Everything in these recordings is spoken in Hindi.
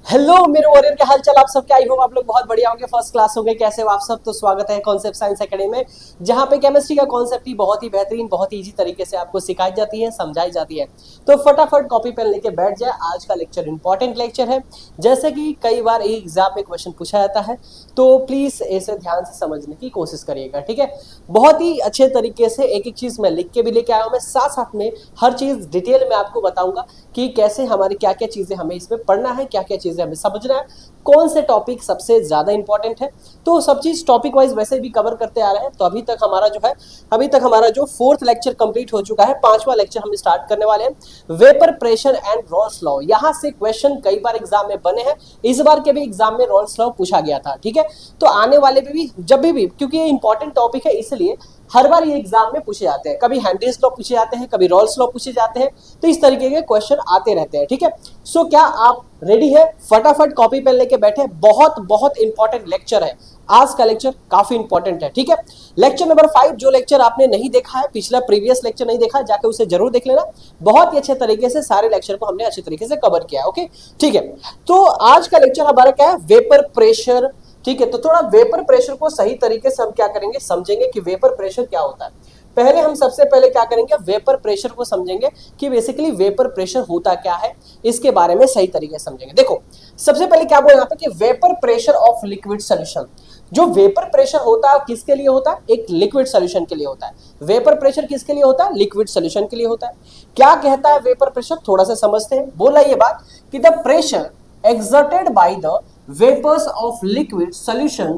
हेलो मेरे वॉरियर, क्या हाल चाल आप सब? क्या आई हो आप लोग बहुत बढ़िया होंगे, फर्स्ट क्लास होंगे। कैसे हो आप सब? तो स्वागत है कॉन्सेप्ट साइंस एकेडमी में, जहां पे केमिस्ट्री का कॉन्सेप्ट ही बहुत ही बेहतरीन, बहुत ही इजी तरीके से आपको सिखाई जाती है, समझाई जाती है। तो फटाफट कॉपी पेन लेके बैठ जाए। आज का लेक्चर इंपॉर्टेंट लेक्चर है। जैसे कि कई बार एग्जाम में क्वेश्चन पूछा जाता है, तो प्लीज इसे ध्यान से समझने की कोशिश करिएगा, ठीक है। बहुत ही अच्छे तरीके से एक एक चीज मैं लिख के भी लेके आया हूं। मैं साथ साथ में हर चीज डिटेल में आपको बताऊंगा कि कैसे हमारी क्या क्या चीजें हमें इसमें पढ़ना है, क्या क्या चीजें हमें समझना है, कौन से टॉपिक सबसे ज्यादा इंपॉर्टेंट है। तो सब चीज टॉपिक वाइज वैसे भी कवर करते आ रहे हैं। तो अभी तक हमारा जो फोर्थ लेक्चर कंप्लीट हो चुका है, पांचवा लेक्चर हम स्टार्ट करने वाले हैं, vapour pressure and Raoult's law. यहां से क्वेश्चन कई बार एग्जाम में बने हैं। इस बार के भी एग्जाम में रॉल्स लॉ पूछा गया था, ठीक है। तो आने वाले भी जब भी क्योंकि ये इंपॉर्टेंट टॉपिक है, इसलिए हर बार ये एग्जाम में पूछे जाते हैं। कभी हेनरीज लॉ पूछे जाते हैं, कभी रॉल्स लॉ पूछे जाते हैं। तो इस तरीके के क्वेश्चन आते रहते हैं, ठीक है। सो क्या आप रेडी है? फटाफट कॉपी पेन लेके बैठे। बहुत बहुत इंपॉर्टेंट लेक्चर है आज का। लेक्चर काफी इंपॉर्टेंट है, ठीक है। लेक्चर नंबर 5, जो लेक्चर आपने नहीं देखा है, पिछला प्रीवियस लेक्चर नहीं देखा है, जाकर उसे जरूर देख लेना। बहुत ही अच्छे तरीके से सारे लेक्चर को हमने अच्छे तरीके से कवर किया है, ओके, ठीक है। तो आज का लेक्चर हमारा क्या है? वेपर प्रेशर, ठीक है। तो थोड़ा वेपर प्रेशर को सही तरीके से हम क्या करेंगे, समझेंगे कि वेपर प्रेशर क्या होता है। पहले हम सबसे पहले क्या करेंगे, वेपर प्रेशर को समझेंगे कि बेसिकली वेपर प्रेशर होता क्या है, इसके बारे में सही तरीके से समझेंगे। देखो, सबसे पहले क्या बोला यहाँ पे कि vapour pressure of liquid solution. जो वेपर प्रेशर होता है किसके लिए होता है? एक लिक्विड सॉल्यूशन के लिए होता है। वेपर प्रेशर किसके लिए होता है? लिक्विड सॉल्यूशन के लिए होता है। क्या कहता है वेपर प्रेशर, थोड़ा सा समझते हैं। बोला ये बात कि the pressure exerted by the vapors of liquid solution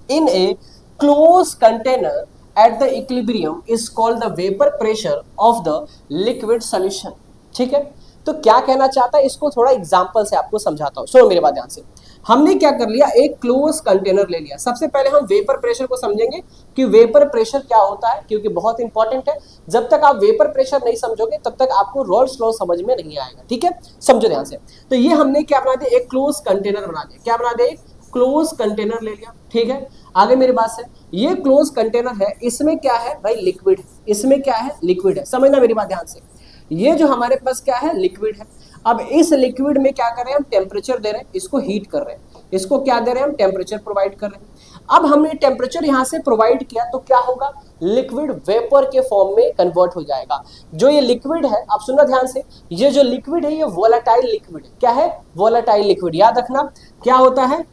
in a closed container at the equilibrium is called the vapor pressure of the liquid solution, ठीक है। तो क्या कहना चाहता है, इसको थोड़ा एग्जांपल से आपको समझाता हूं। सुनो मेरे बात ध्यान से। हमने क्या कर लिया, एक क्लोज कंटेनर ले लिया। सबसे पहले हम वेपर प्रेशर को समझेंगे कि वेपर प्रेशर क्या होता है, क्योंकि बहुत इंपॉर्टेंट है। जब तक आप वेपर प्रेशर नहीं समझोगे तब तक आपको रॉल्स लॉ समझ में नहीं आएगा, ठीक है। समझो ध्यान से। तो ये हमने क्या बना दिया, एक क्लोज कंटेनर बना दिया। क्या बना दिया? एक क्लोज कंटेनर ले लिया, ठीक है। आगे मेरी बात से, ये क्लोज कंटेनर है, इसमें क्या है भाई? लिक्विड है। इसमें क्या है? लिक्विड है। समझना मेरी बात ध्यान से। ये जो हमारे पास क्या है? लिक्विड है। अब इस लिक्विड में क्या कर रहे हैं हम? टेम्परेचर दे रहे हैं, इसको हीट कर रहे हैं। इसको क्या दे रहे हैं हम? टेम्परेचर प्रोवाइड कर रहे हैं। अब हमने टेम्परेचर यहां से प्रोवाइड किया तो क्या होगा? लिक्विड वेपर के फॉर्म में कन्वर्ट हो जाएगा। जो ये लिक्विड है, आप सुनना ध्यान से, ये जो लिक्विड है ये वोलाटाइल लिक्विड है। क्या है? Volatile liquid. याद रखना क्या होता है?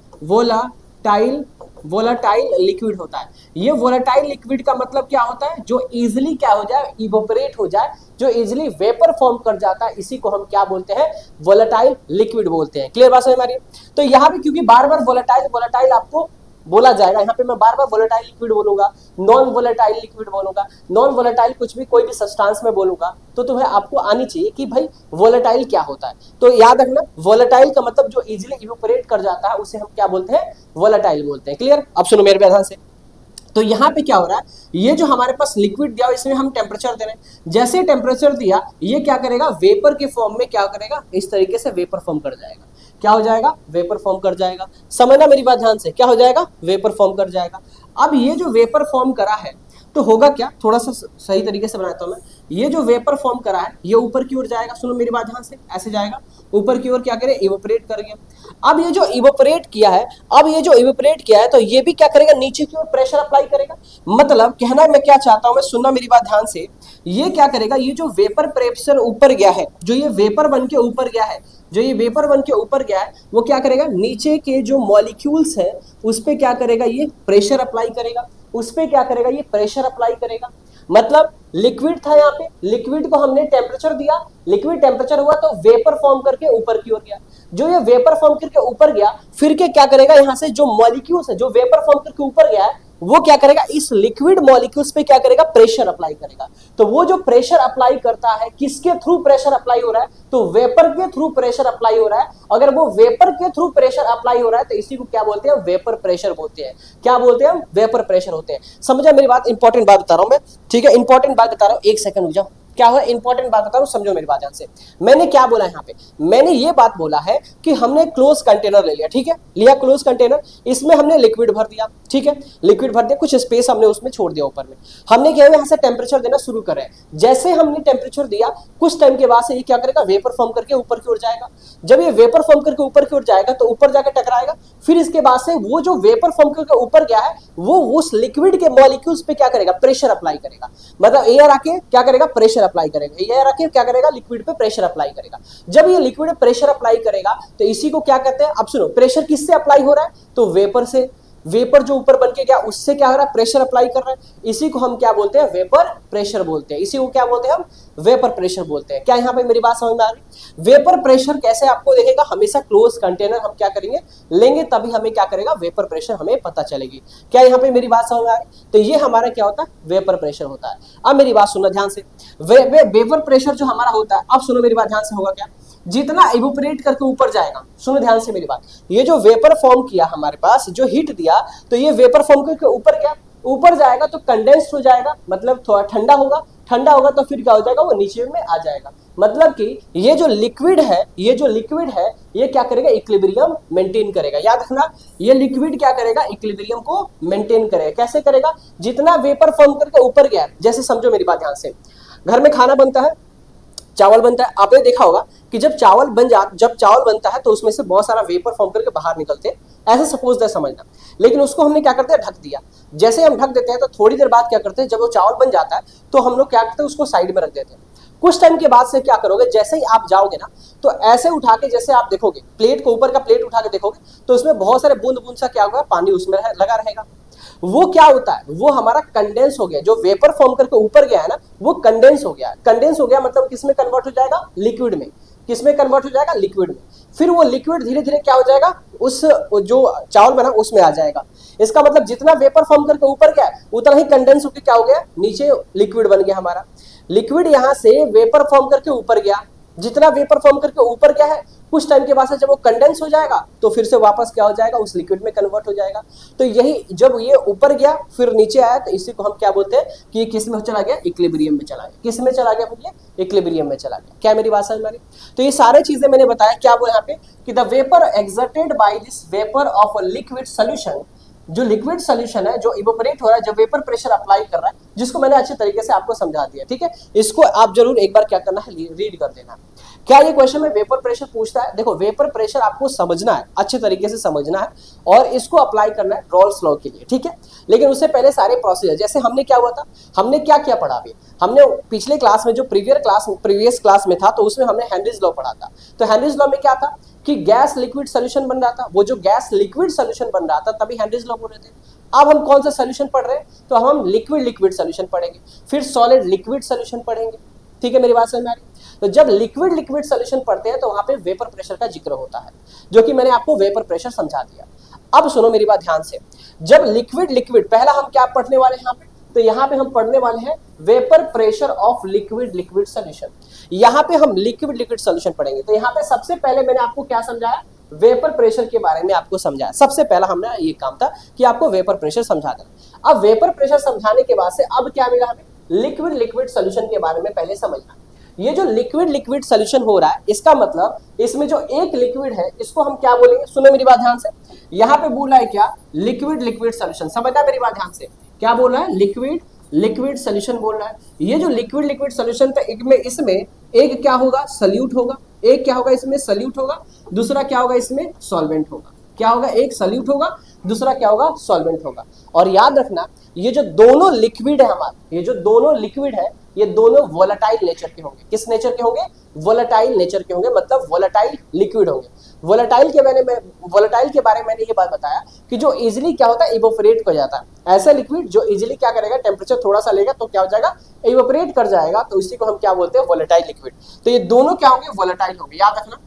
वोलाटाइल लिक्विड होता है। ये वोलाटाइल लिक्विड का मतलब क्या होता है? जो इजिली क्या हो जाए? इवोपरेट हो जाए, जो इजिली वेपर फॉर्म कर जाता है, इसी को हम क्या बोलते हैं? वोलाटाइल लिक्विड बोलते हैं। क्लियर बात समझ में आ रही है? तो यहाँ पे क्योंकि बार बार वोलाटाइल आपको बोला जाएगा, यहाँ पे मैं बार बार वोलेटाइल लिक्विड बोलूंगा, नॉन वोलेटाइल लिक्विड बोलूंगा, नॉन वोलेटाइल कुछ भी कोई भी सब्सटेंस में बोलूंगा, तो तुम्हें आपको आनी चाहिए कि भाई वोलेटाइल क्या होता है। तो याद रखना, वोलेटाइल का मतलब जो इजीली इवेपोरेट कर जाता है उसे हम क्या बोलते हैं? वोलेटाइल बोलते हैं। क्लियर? अब सुनो मेरे ध्यान से। तो यहाँ पे क्या हो रहा है, ये जो हमारे पास लिक्विड दिया इसमें हम टेम्परेचर दे रहे हैं। जैसे टेम्परेचर दिया, ये क्या करेगा? वेपर के फॉर्म में क्या करेगा? इस तरीके से वेपर फॉर्म कर जाएगा। क्या हो जाएगा? वेपर फॉर्म कर जाएगा। समझना मेरी बात ध्यान से, क्या हो जाएगा? वेपर फॉर्म कर जाएगा। अब ये जो वेपर फॉर्म करा है तो होगा क्या, थोड़ा सा सही तरीके से बनाता हूं मैं। ये जो वेपर फॉर्म करा है ये ऊपर की ओर जाएगा। सुनो मेरी बात ध्यान से, ऐसे जाएगा ऊपर की ओर, क्या करे? इवोपरेट करेंगे। अब ये जो इवोपरेट किया है, तो ये भी क्या करेगा? नीचे की ओर प्रेशर अप्लाई करेगा। मतलब कहना मैं क्या चाहता हूं मैं, सुनना मेरी बात ध्यान से। ये क्या करेगा? ये जो वेपर प्रेशर ऊपर गया है, जो ये वेपर बन के ऊपर गया है, वो क्या करेगा? नीचे के जो मॉलिक्यूल्स है उस पे क्या करेगा? ये प्रेशर अप्लाई करेगा। उस पे क्या करेगा? ये प्रेशर अप्लाई करेगा। मतलब लिक्विड था, यहाँ पे लिक्विड को हमने टेम्परेचर दिया, लिक्विड टेम्परेचर हुआ तो वेपर फॉर्म करके ऊपर की ओर गया। जो ये वेपर फॉर्म करके ऊपर गया, फिर के क्या करेगा? यहाँ से जो मॉलिक्यूल्स है, जो वेपर फॉर्म करके ऊपर गया है, वो क्या करेगा? इस लिक्विड मॉलिक्यूल्स पे क्या करेगा? प्रेशर अप्लाई करेगा। तो वो जो प्रेशर अप्लाई करता है, किसके थ्रू प्रेशर अप्लाई हो रहा है? तो वेपर के थ्रू प्रेशर अप्लाई हो रहा है। अगर वो वेपर के थ्रू प्रेशर अप्लाई हो रहा है तो इसी को क्या बोलते हैं? वेपर प्रेशर बोलते हैं। क्या बोलते हैं? वेपर प्रेशर होते हैं। समझा मेरी बात? इंपॉर्टेंट बात बता रहा हूं मैं, ठीक है। इंपॉर्टेंट बात बता रहा हूं, एक सेकंड रुक जाओ। क्या हुआ, इंपॉर्टेंट बात बता रहा हूं, समझो मेरी बात ध्यान से। मैंने क्या बोला यहाँ पे, मैंने ये बात बोला है कि हमने क्लोज कंटेनर ले लिया, ठीक है, लिया क्लोज कंटेनर, इसमें हमने लिक्विड भर दिया, ठीक है, लिक्विड भर दिया, कुछ स्पेस हमने उसमें छोड़ दिया ऊपर में। हमने क्या यहाँ से टेम्परेचर देना शुरू कर रहे हैं। जैसे हमने टेम्परेचर दिया, कुछ टाइम के बाद से ये क्या करेगा, वेपर फॉर्म करके ऊपर की ओर जाएगा। जब ये वेपर फॉर्म करके ऊपर की ओर जाएगा तो ऊपर जाकर टकराएगा, फिर इसके बाद से वो जो वेपर फॉर्म करके ऊपर गया है वो उस लिक्विड के मॉलिक्यूल्स पे क्या करेगा, प्रेशर अप्लाई करेगा। मतलब एयर आके क्या करेगा, प्रेशर अप्लाई करेगा, एयर आके क्या करेगा, लिक्विड पे प्रेशर अप्लाई करेगा। जब ये लिक्विड प्रेशर अप्लाई करेगा तो इसी को क्या कहते हैं, अब सुनो, प्रेशर किससे अप्लाई हो रहा है, तो वेपर से। वेपर जो ऊपर बन के गया उससे क्या हो रहा है, प्रेशर अप्लाई कर रहा है। इसी को हम क्या बोलते हैं, वेपर प्रेशर बोलते हैं। इसी को क्या बोलते हैं हम, वेपर प्रेशर बोलते हैं। क्या यहाँ पे मेरी बात समझ में आ रही, वेपर प्रेशर कैसे आपको देखेगा, हमेशा क्लोज कंटेनर हम क्या करेंगे, लेंगे, तभी हमें क्या करेगा, वेपर प्रेशर हमें पता चलेगी। क्या यहाँ पे मेरी बात समझ में आ रही, तो ये हमारा क्या होता है, वेपर प्रेशर होता है। अब मेरी बात सुनना ध्यान से, वेपर प्रेशर जो हमारा होता है, अब सुनो मेरी बात ध्यान से, होगा क्या, जितना इवोपरेट करके ऊपर जाएगा, सुनो ध्यान से मेरी बात, ये जो वेपर फॉर्म किया हमारे पास, जो हीट दिया, तो ये वेपर फॉर्म करके ऊपर गया, ऊपर जाएगा तो कंडेंस्ड हो जाएगा, मतलब थोड़ा ठंडा होगा, ठंडा होगा तो फिर क्या हो जाएगा, वो नीचे में आ जाएगा। मतलब कि ये जो लिक्विड है, ये क्या करेगा, इक्विलिब्रियम मेंटेन करेगा। याद रखना, ये लिक्विड क्या करेगा, इक्विलिब्रियम को मेंटेन करेगा। कैसे करेगा, जितना वेपर फॉर्म करके ऊपर गया, जैसे समझो मेरी बात ध्यान से, घर में खाना बनता है, चावल बनता है, आपने देखा होगा कि जब चावल बनता है तो उसमें से बहुत सारा वेपर फॉर्म करके बाहर निकलते हैं, ऐसे सपोज दैट समझना। लेकिन उसको हमने क्या करते हैं, ढक दिया। जैसे हम ढक देते हैं तो थोड़ी देर बाद क्या करते हैं, जब वो चावल बन जाता है तो हम लोग क्या करते हैं, उसको साइड में रख देते हैं। कुछ टाइम के बाद से क्या करोगे, जैसे ही आप जाओगे ना, तो ऐसे उठा के, जैसे आप देखोगे प्लेट को, ऊपर का प्लेट उठा के देखोगे तो उसमें बहुत सारे बूंद बूंद सा क्या होगा, पानी उसमें लगा रहेगा। वो क्या होता है, वो हमारा कंडेंस हो गया। जो वेपर फॉर्म करके ऊपर गया है ना, वो कंडेंस हो गया। कंडेंस हो गया मतलब किसमें कन्वर्ट हो जाएगा, लिक्विड में। किसमें कन्वर्ट हो जाएगा, लिक्विड में। फिर वो लिक्विड धीरे धीरे क्या हो जाएगा, उस जो चावल बना उसमें आ जाएगा। इसका मतलब जितना वेपर फॉर्म करके ऊपर गया उतना ही कंडेंस होकर क्या हो गया, नीचे लिक्विड बन गया हमारा। लिक्विड यहां से वेपर फॉर्म करके ऊपर गया, जितना वेपर फॉर्म करके ऊपर गया है, कुछ टाइम के बाद से जब वो कंडेंस हो जाएगा तो फिर से वापस क्या हो जाएगा, उस लिक्विड में कन्वर्ट हो जाएगा। तो यही, जब ये ऊपर गया फिर नीचे आया, तो इसी को हम क्या बोलते हैं कि ये किस में चला गया, इक्विलिब्रियम में चला गया। किस में चला गया बोलिए, इक्विलिब्रियम में चला गया। क्या मेरी बात समझ में आ रही, तो ये सारे चीजें मैंने बताया। क्या बोला यहाँ पे कि the vapour exerted by this vapour of a liquid solution, जो लिक्विड सोल्यूशन है, जो इवोपरेट हो रहा है, जो वेपर प्रेशर अप्लाई कर रहा है, जिसको मैंने अच्छे तरीके से आपको समझा दिया, ठीक है। इसको आप जरूर एक बार क्या करना है, रीड कर देना। क्या ये क्वेश्चन में वेपर प्रेशर पूछता है, देखो वेपर प्रेशर आपको समझना है, अच्छे तरीके से समझना है और इसको अप्लाई करना है रॉल्स लॉ के लिए, ठीक है। लेकिन उससे पहले सारे प्रोसीजर, जैसे हमने क्या हुआ था, हमने क्या क्या पढ़ा अभी, हमने पिछले क्लास में, जो प्रीवियस क्लास में था, तो उसमें हमने हेनरीज लॉ पढ़ा था। तो हेनरीज लॉ में क्या था कि गैस लिक्विड सोल्यूशन बन रहा था, वो जो गैस लिक्विड सोल्यूशन बन रहा था तभी हेनरीज लॉ बोल रहे थे। अब हम कौन सा सोल्यूशन पढ़ रहे हैं, तो हम लिक्विड सोल्यूशन पढ़ेंगे, फिर सॉलिड लिक्विड सोल्यूशन पढ़ेंगे, ठीक है। मेरी बात समझ में आ रही, तो जब लिक्विड सोल्यूशन पढ़ते हैं तो वहां पे वेपर प्रेशर का जिक्र होता है, जो कि मैंने आपको वेपर प्रेशर समझा दिया। अब सुनो मेरी बात ध्यान से, जब लिक्विड पहला हम क्या पढ़ने वाले हैं यहाँ पे, तो यहाँ पे हम पढ़ने वाले हैं vapour pressure of liquid solution. यहाँ पे हम लिक्विड सोल्यूशन पढ़ेंगे। तो यहाँ पे सबसे पहले मैंने आपको क्या समझाया, वेपर प्रेशर के बारे में आपको समझाया। सबसे पहला हमने ये काम था कि आपको वेपर प्रेशर समझा देना। अब वेपर प्रेशर समझाने के बाद से अब क्या मिला हमें, लिक्विड सोल्यूशन के बारे में पहले समझना। ये जो लिक्विड सोल्यूशन हो रहा है, इसका मतलब इसमें जो एक लिक्विड है इसको हम क्या बोलेंगे, सुनो मेरी बात ध्यान से। यहाँ पे बोला है क्या, लिक्विड सोल्यूशन, समझना मेरी बात ध्यान से। क्या बोल रहा है, लिक्विड सोल्यूशन बोल रहा है। ये जो लिक्विड सोल्यूशन था, इसमें एक क्या होगा, सल्यूट होगा, एक क्या होगा इसमें, सल्यूट होगा, दूसरा क्या होगा इसमें, सॉल्वेंट होगा। क्या होगा, एक सल्यूट होगा, दूसरा क्या होगा, सॉल्वेंट होगा। और याद रखना, ये जो दोनों लिक्विड है हमारे, ये जो दोनों लिक्विड है, ये दोनों वोलेटाइल नेचर के होंगे। किस नेचर के होंगे, वोलेटाइल नेचर के होंगे, मतलब वोलेटाइल लिक्विड होंगे। वोलेटाइल के बारे में मैंने ये बात बताया कि जो इजीली क्या होता है, इवोपरेट कर जाता है। ऐसा लिक्विड जो इजीली क्या करेगा, टेम्परेचर थोड़ा सा लेगा तो क्या हो जाएगा, इवोपरेट कर जाएगा, तो इसी को हम क्या बोलते हैं, वोलेटाइल लिक्विड। तो ये दोनों क्या होंगे, वोलेटाइल होंगे। याद रखना,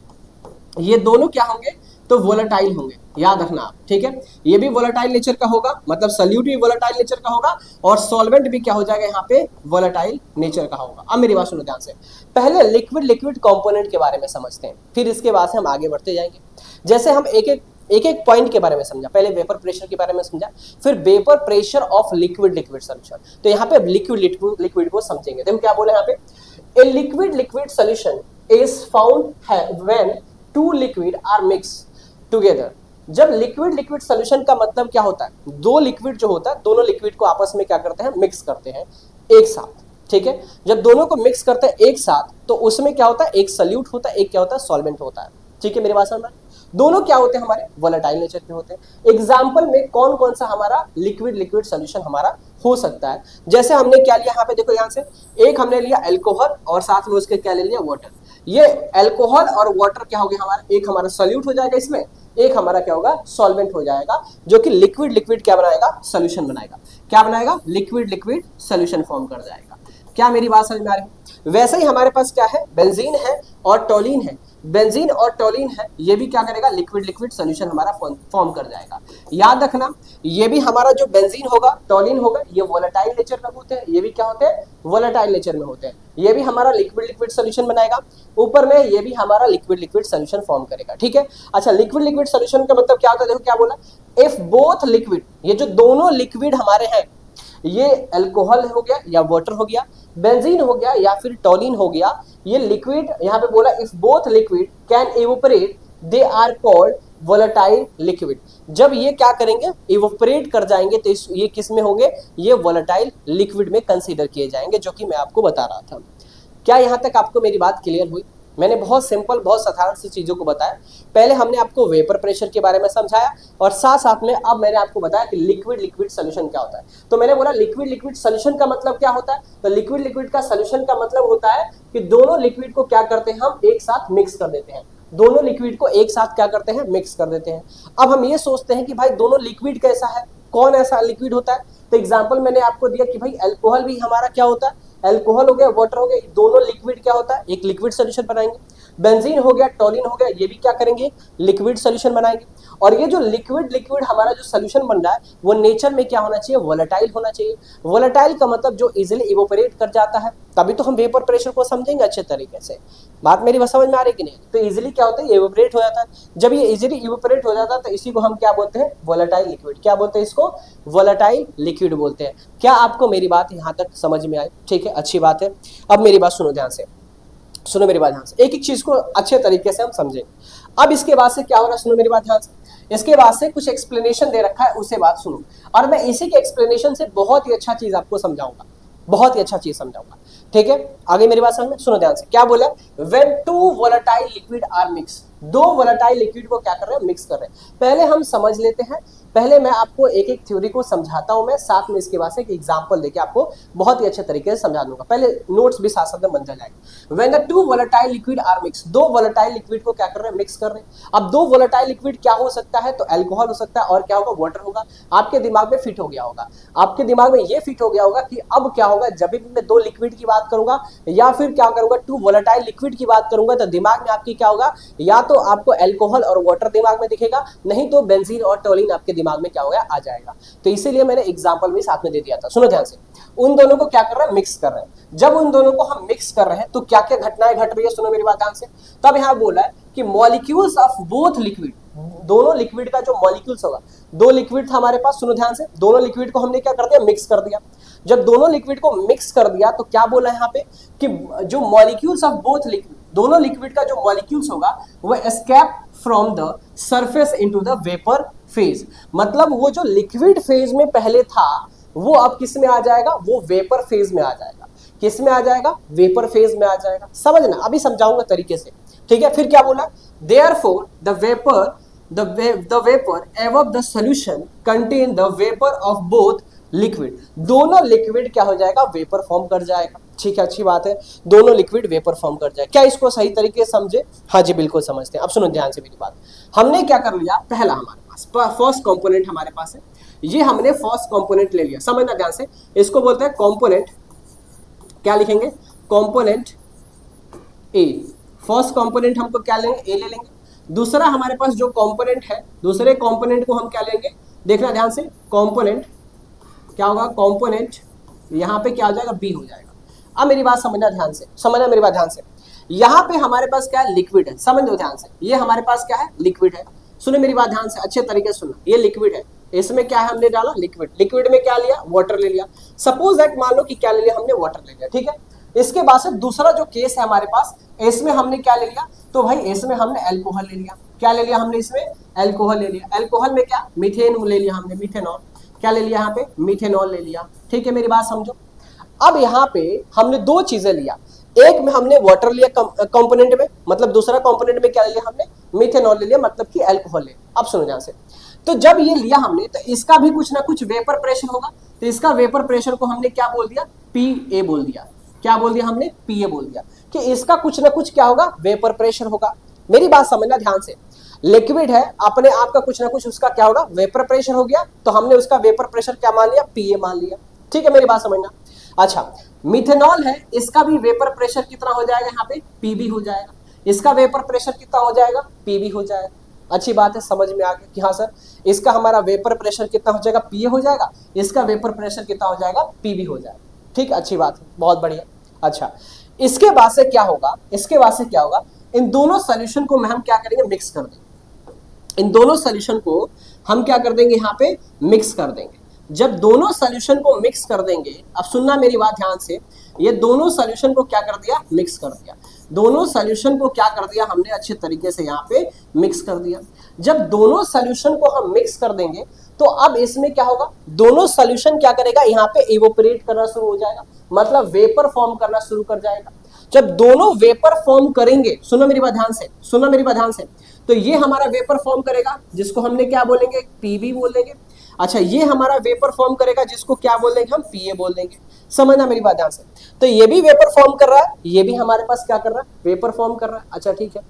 ये दोनों क्या होंगे, तो वोलेटाइल होंगे, याद रखना आप, ठीक है। ये भी वोलेटाइल नेचर का होगा, मतलब सल्यूट भी वोलेटाइल नेचर का होगा, और सॉल्वेंट भी क्या हो जाएगा यहाँ पे, वोलेटाइल नेचर का होगा। अब मेरी बात सुनो ध्यान से, पहले लिक्विड कंपोनेंट के बारे में समझते हैं, फिर इसके बाद से हम आगे बढ़ते जाएंगे। जैसे हम एक पॉइंट के बारे में समझा, पहले वेपर प्रेशर के बारे में समझा, फिर vapour pressure of liquid solution. तो यहाँ पे लिक्विड को समझेंगे। देखो क्या बोले यहाँ पे, a liquid liquid solution is found when two liquid are mix together. जब लिक्विड लिक्विड सोल्यूशन का मतलब क्या होता है, दो लिक्विड जो होता है, दोनों लिक्विड को आपस में क्या करते हैं, मिक्स करते हैं एक साथ। ठीक है, जब दोनों को मिक्स करते हैं एक साथ तो उसमें क्या होता है, एक सल्यूट होता है, एक क्या होता है, सॉल्वेंट होता है। ठीक है, मेरी बात समझ में? दोनों क्या होते हैं, हमारे वोलेटाइल नेचर के होते हैं। एग्जाम्पल में कौन कौन सा हमारा लिक्विड लिक्विड सोल्यूशन हमारा हो सकता है, जैसे हमने क्या लिया यहाँ पे देखो, यहाँ से एक हमने लिया एल्कोहल और साथ में उसके क्या ले लिया, वाटर। ये एल्कोहल और वाटर क्या हो गया हमारा, एक हमारा सॉल्यूट हो जाएगा इसमें, एक हमारा क्या होगा, सॉल्वेंट हो जाएगा, जो कि लिक्विड लिक्विड क्या बनाएगा, सोल्यूशन बनाएगा। क्या बनाएगा, लिक्विड लिक्विड सोल्यूशन फॉर्म कर जाएगा। क्या मेरी बात समझ में आ रही है? वैसे ही हमारे पास क्या है, बेंजीन है और टोलिन है। बेंजीन और टोलिन है, ये भी क्या करेगा, लिक्विड लिक्विड सोल्यूशन हमारा फॉर्म कर जाएगा। याद रखना, ये भी हमारा जो बेंजीन होगा, टोलिन होगा, ये वोलेटाइल नेचर में होते हैं, ये भी क्या होते हैं, वोलेटाइल नेचर में होते हैं। ये भी हमारा लिक्विड लिक्विड सोल्यूशन बनाएगा, ऊपर में ये भी हमारा लिक्विड लिक्विड सोल्यूशन फॉर्म करेगा। ठीक है, अच्छा, लिक्विड लिक्विड सोल्यूशन का मतलब क्या होता है, देखो क्या बोला, इफ बोथ लिक्विड, ये जो दोनों लिक्विड हमारे हैं, ये अल्कोहल हो गया या वाटर हो गया, बेंजीन हो गया या फिर टोलिन हो गया, ये लिक्विड, यहाँ पे बोला if both liquid can evaporate they are called volatile liquid. जब ये क्या करेंगे, इवोपरेट कर जाएंगे, तो ये किस में होंगे, ये वोलेटाइल लिक्विड में कंसीडर किए जाएंगे, जो कि मैं आपको बता रहा था। क्या यहाँ तक आपको मेरी बात क्लियर हुई? मैंने बहुत सिंपल, बहुत साधारण सी चीजों को बताया। पहले हमने आपको वेपर प्रेशर के बारे में समझाया और साथ साथ में अब मैंने आपको बताया कि लिक्विड लिक्विड सोल्यूशन क्या होता है। तो मैंने बोला लिक्विड लिक्विड सोल्यूशन का मतलब क्या होता है, तो लिक्विड लिक्विड का सोल्यूशन का मतलब होता है कि दोनों लिक्विड को क्या करते हैं, हम एक साथ मिक्स कर देते हैं। दोनों लिक्विड को एक साथ क्या करते हैं, मिक्स कर देते हैं। अब हम ये सोचते हैं कि भाई दोनों लिक्विड कैसा है, कौन ऐसा लिक्विड होता है, तो एग्जाम्पल मैंने आपको दिया कि भाई अल्कोहल भी हमारा क्या होता है, अल्कोहल हो गया, वाटर हो गया, दोनों लिक्विड क्या होता है, एक लिक्विड सोल्यूशन बनाएंगे। बेंजीन हो गया, टोलिन हो गया, ये भी क्या करेंगे, लिक्विड सोल्यूशन बनाएंगे। और ये जो लिक्विड लिक्विड हमारा जो सोल्यूशन बन रहा है, वो नेचर में क्या होना चाहिए, वोलेटाइल होना चाहिए। वोलेटाइल का मतलब जो इजीली इवोपरेट कर जाता है, तभी तो हम वेपर प्रेशर को समझेंगे अच्छे तरीके से। बात मेरी समझ में आ रही कि नहीं? तो इजीली क्या होता है, इवोपरेट हो जाता है। जब ये इजीली इवोपरेट हो जाता है तो इसी को हम क्या बोलते हैं, वोलेटाइल लिक्विड। क्या बोलते हैं इसको, वोलेटाइल लिक्विड बोलते हैं। क्या आपको मेरी बात यहाँ तक समझ में आई? ठीक है, अच्छी बात है। अब मेरी बात सुनो ध्यान से, सुनो मेरी बात ध्यान से, एक एक चीज को अच्छे तरीके से हम समझेंगे। अब इसके बाद से क्या हो रहा है, सुनो मेरी बात ध्यान से, इसके बाद से कुछ एक्सप्लेनेशन दे रखा है, उसे बात सुनो, और मैं इसी के एक्सप्लेनेशन से बहुत ही अच्छा चीज आपको समझाऊंगा, बहुत ही अच्छा चीज समझाऊंगा। ठीक है, आगे मेरी बात समझ में, सुनो ध्यान से। क्या बोला, when two volatile liquid are mix, दो वोलेटाइल लिक्विड को क्या कर रहे हैं, मिक्स कर रहे हैं। पहले हम समझ लेते हैं, पहले मैं आपको एक एक थ्योरी को समझाता हूं मैं, साथ में इसके बाद से एक एग्जांपल देके आपको बहुत ही अच्छे तरीके से समझा दूंगा। पहले नोट्स भी साथ साथ में बन जाएगा। When the two volatile liquid are mix, दो वोलेटाइल लिक्विड को क्या कर रहे हैं, मिक्स कर रहे हैं। अब दो वोलेटाइल लिक्विड क्या हो सकता है, तो अल्कोहल हो सकता है और क्या होगा, वाटर होगा। आपके दिमाग में फिट हो गया होगा, आपके दिमाग में ये फिट हो गया होगा कि अब क्या होगा, जब भी मैं दो लिक्विड की बात करूंगा या फिर क्या करूंगा, टू वोलेटाइल लिक्विड की बात करूंगा, तो दिमाग में आपकी क्या होगा, या तो आपको अल्कोहल और वाटर दिमाग में दिखेगा, नहीं तो बेंजीन और टोलिन आपके दिमाग में क्या होगा, आ जाएगा। तो इसीलिए मैंने एग्जांपल भी साथ में दे दिया था। सुनो ध्यान से, उन दोनों को क्या कर रहा है, मिक्स कर रहे हैं। जब उन दोनों को हम मिक्स कर रहे हैं तो क्या क्या घटनाएं घट रही है, सुनो मेरी बात ध्यान से। तब यहां बोला है कि मॉलिक्यूल्स ऑफ बोथ लिक्विड, दोनों लिक्विड का जो मॉलिक्यूल्स होगा, दो लिक्विड था हमारे पास, सुनो ध्यान से, दोनों लिक्विड को हमने क्या कर दिया, मिक्स कर दिया। जब दोनों लिक्विड को मिक्स कर दिया तो क्या बोला है यहाँ पे कि जो मॉलिक्यूल्स ऑफ बोथ लिक्विड, दोनों लिक्विड का जो मॉलिक्यूल्स होगा वो escape from the surface into the vapour phase. मतलब वो जो लिक्विड फेज में पहले था वो अब किस में आ जाएगा, वो वेपर फेज में आ जाएगा। किस में आ जाएगा, वेपर फेज में आ जाएगा। समझना, अभी समझाऊंगा तरीके से। ठीक है, फिर क्या बोला, therefore the vapour above the solution contain the vapour of both liquid. दोनों लिक्विड क्या हो जाएगा, वेपर फॉर्म कर जाएगा। ठीक है, अच्छी बात है, दोनों लिक्विड वेपर फॉर्म कर जाए। क्या इसको सही तरीके से समझे? हाँ जी, बिल्कुल समझते हैं। अब सुनो ध्यान से मेरी बात। हमने क्या कर लिया, पहला हमारे पास फर्स्ट कंपोनेंट हमारे पास है, ये हमने फर्स्ट कंपोनेंट ले लिया। समझना ध्यान से, इसको बोलते हैं कंपोनेंट, क्या लिखेंगे, कंपोनेंट ए। फर्स्ट कंपोनेंट हमको क्या लेंगे, ए ले लेंगे। दूसरा हमारे पास जो कंपोनेंट है, दूसरे कंपोनेंट को हम क्या लेंगे, देखना ध्यान से, कंपोनेंट क्या होगा, कंपोनेंट यहाँ पे क्या हो जाएगा, बी हो जाएगा। अब मेरी बात समझना ध्यान से, समझना मेरी बात ध्यान से। यहाँ पे हमारे पास क्या है, लिक्विड है। समझ लो ध्यान से, ये हमारे पास क्या है, लिक्विड है। सुनो मेरी बात ध्यान से, अच्छे तरीके से सुनो, ये लिक्विड है, इसमें क्या है, हमने डाला लिक्विड। लिक्विड में क्या लिया, वाटर ले लिया। सपोज दैट मान लो कि क्या ले लिया हमने, वाटर ले लिया। ठीक है, इसके बाद से दूसरा जो केस है हमारे पास, इसमें हमने क्या ले लिया, तो भाई इसमें हमने एल्कोहल ले लिया। क्या ले लिया हमने इसमें, एल्कोहल ले लिया। एल्कोहल में क्या, मीथेन ले लिया हमने, मीथेनॉल। क्या ले लिया यहाँ पे, मीथेनॉल ले लिया। ठीक है, मेरी बात समझो। अब यहाँ पे हमने दो चीजें लिया, एक में हमने वाटर लिया कंपोनेंट में, मतलब दूसरा कंपोनेंट में क्या लिया हमने, मीथेनॉल ले लिया, मतलब कि अल्कोहल ले। अब सुनो ध्यान से, तो जब ये लिया हमने तो इसका भी कुछ ना कुछ वेपर प्रेशर होगा, तो इसका वेपर प्रेशर को हमने क्या बोल दिया, पी ए बोल दिया। क्या बोल दिया हमने, पी ए बोल दिया, कि इसका कुछ ना कुछ क्या होगा, वेपर प्रेशर होगा। मेरी बात समझना ध्यान से, लिक्विड है अपने आप का कुछ ना कुछ उसका क्या होगा, वेपर प्रेशर हो गया, तो हमने उसका वेपर प्रेशर क्या मान लिया, पी ए मान लिया। ठीक है, मेरी बात समझना। अच्छा, मिथेनॉल है, इसका भी वेपर प्रेशर कितना हो जाएगा यहाँ पे, पीबी हो जाएगा। इसका वेपर प्रेशर कितना हो जाएगा, पीबी हो जाएगा। अच्छी बात है, समझ में आ गया कि हाँ सर इसका हमारा वेपर प्रेशर कितना हो जाएगा, पीए हो जाएगा, इसका वेपर प्रेशर कितना हो जाएगा, पीबी हो जाएगा। ठीक, अच्छी बात है, बहुत बढ़िया। अच्छा, इसके बाद से क्या होगा, इसके बाद से क्या होगा, इन दोनों सोल्यूशन को हम क्या करेंगे, मिक्स कर देंगे। इन दोनों सोल्यूशन को हम क्या कर देंगे, यहाँ पे मिक्स कर देंगे। जब दोनों सोल्यूशन को मिक्स कर देंगे, अब सुनना मेरी बात ध्यान से, ये दोनों सोल्यूशन को क्या कर दिया, मिक्स कर दिया। दोनों सोल्यूशन को क्या कर दिया हमने, अच्छे तरीके से यहाँ पे मिक्स कर दिया। जब दोनों सोल्यूशन को हम मिक्स कर देंगे तो अब इसमें क्या होगा, दोनों सोल्यूशन क्या करेगा, यहाँ पे इवोपरेट करना शुरू हो जाएगा, मतलब वेपर फॉर्म करना शुरू कर जाएगा। जब दोनों वेपर फॉर्म करेंगे, सुनो मेरी बात ध्यान से, सुनो मेरी बात ध्यान से, तो ये हमारा वेपर फॉर्म करेगा, जिसको हमने क्या बोलेंगे, पीबी बोलेंगे। अच्छा, ये हमारा वेपर फॉर्म करेगा, जिसको क्या बोल देंगे हम, पीए बोल देंगे। समझना मेरी बात ध्यान से, तो ये भी वेपर फॉर्म कर रहा है, ये भी हमारे पास क्या कर रहा है, वेपर फॉर्म कर रहा है। अच्छा ठीक है,